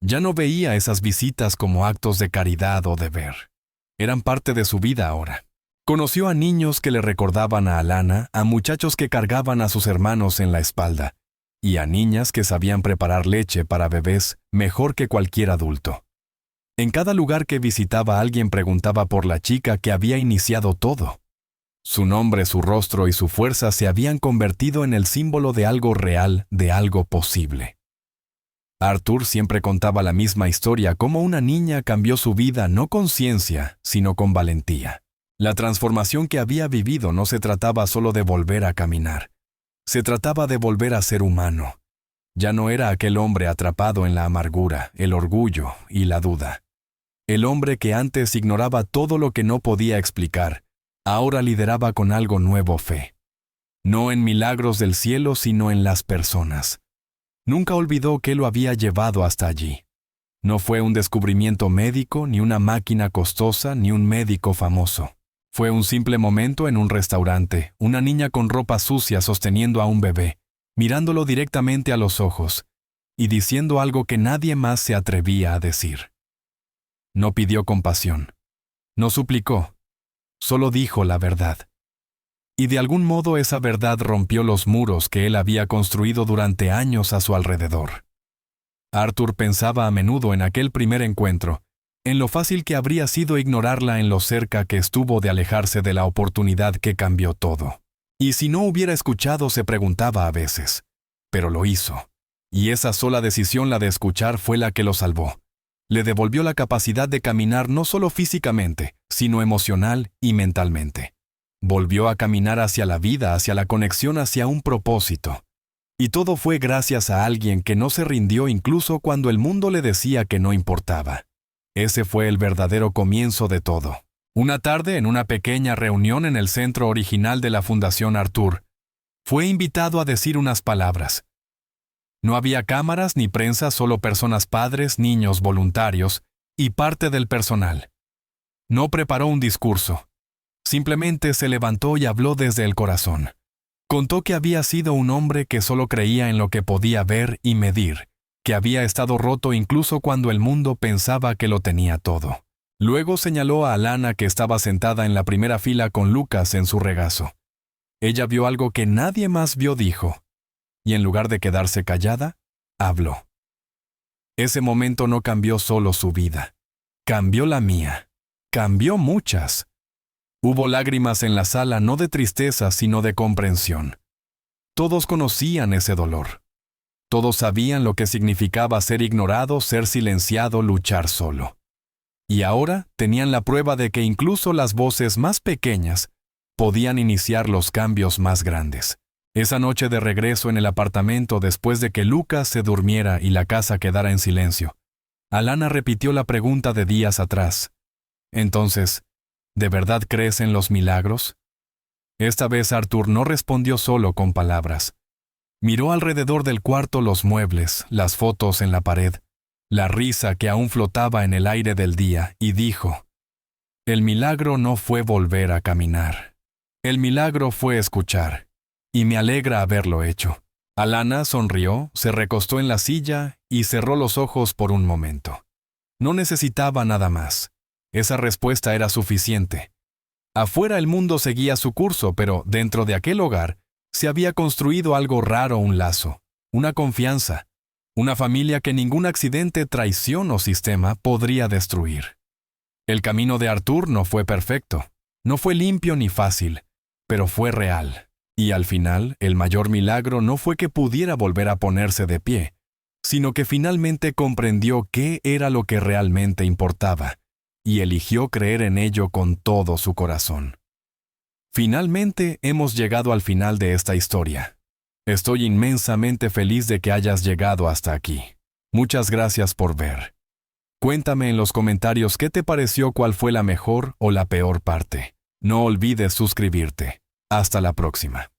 Ya no veía esas visitas como actos de caridad o deber. Eran parte de su vida ahora. Conoció a niños que le recordaban a Alana, a muchachos que cargaban a sus hermanos en la espalda, y a niñas que sabían preparar leche para bebés mejor que cualquier adulto. En cada lugar que visitaba, alguien preguntaba por la chica que había iniciado todo. Su nombre, su rostro y su fuerza se habían convertido en el símbolo de algo real, de algo posible. Arthur siempre contaba la misma historia: cómo una niña cambió su vida no con ciencia, sino con valentía. La transformación que había vivido no se trataba solo de volver a caminar. Se trataba de volver a ser humano. Ya no era aquel hombre atrapado en la amargura, el orgullo y la duda. El hombre que antes ignoraba todo lo que no podía explicar, ahora lideraba con algo nuevo: fe. No en milagros del cielo, sino en las personas. Nunca olvidó qué lo había llevado hasta allí. No fue un descubrimiento médico, ni una máquina costosa, ni un médico famoso. Fue un simple momento en un restaurante, una niña con ropa sucia sosteniendo a un bebé, mirándolo directamente a los ojos y diciendo algo que nadie más se atrevía a decir. No pidió compasión, no suplicó, solo dijo la verdad. y de algún modo esa verdad rompió los muros que él había construido durante años a su alrededor. Arthur pensaba a menudo en aquel primer encuentro, en lo fácil que habría sido ignorarla, en lo cerca que estuvo de alejarse de la oportunidad que cambió todo. Y si no hubiera escuchado, se preguntaba a veces. Pero lo hizo. Y esa sola decisión, la de escuchar, fue la que lo salvó. Le devolvió la capacidad de caminar no solo físicamente, sino emocional y mentalmente. Volvió a caminar hacia la vida, hacia la conexión, hacia un propósito. Y todo fue gracias a alguien que no se rindió incluso cuando el mundo le decía que no importaba. Ese fue el verdadero comienzo de todo. Una tarde, en una pequeña reunión en el centro original de la Fundación Arthur, fue invitado a decir unas palabras. No había cámaras ni prensa, solo personas, padres, niños, voluntarios y parte del personal. No preparó un discurso. Simplemente se levantó y habló desde el corazón. Contó que había sido un hombre que solo creía en lo que podía ver y medir, que había estado roto incluso cuando el mundo pensaba que lo tenía todo. Luego señaló a Alana, que estaba sentada en la primera fila con Lucas en su regazo. Ella vio algo que nadie más vio, dijo, y en lugar de quedarse callada, habló. Ese momento no cambió solo su vida, cambió la mía, cambió muchas. Hubo lágrimas en la sala, no de tristeza, sino de comprensión. Todos conocían ese dolor. Todos sabían lo que significaba ser ignorado, ser silenciado, luchar solo. Y ahora tenían la prueba de que incluso las voces más pequeñas podían iniciar los cambios más grandes. Esa noche de regreso en el apartamento, después de que Lucas se durmiera y la casa quedara en silencio, Alana repitió la pregunta de días atrás. Entonces, ¿de verdad crees en los milagros? Esta vez Arthur no respondió solo con palabras. Miró alrededor del cuarto, los muebles, las fotos en la pared, la risa que aún flotaba en el aire del día, y dijo, el milagro no fue volver a caminar. El milagro fue escuchar, y me alegra haberlo hecho. Alana sonrió, se recostó en la silla y cerró los ojos por un momento. No necesitaba nada más. Esa respuesta era suficiente. Afuera el mundo seguía su curso, pero dentro de aquel hogar se había construido algo raro, un lazo, una confianza, una familia que ningún accidente, traición o sistema podría destruir. El camino de Arthur no fue perfecto, no fue limpio ni fácil, pero fue real. Y al final, el mayor milagro no fue que pudiera volver a ponerse de pie, sino que finalmente comprendió qué era lo que realmente importaba, y eligió creer en ello con todo su corazón. Finalmente hemos llegado al final de esta historia. Estoy inmensamente feliz de que hayas llegado hasta aquí. Muchas gracias por ver. Cuéntame en los comentarios qué te pareció, cuál fue la mejor o la peor parte. No olvides suscribirte. Hasta la próxima.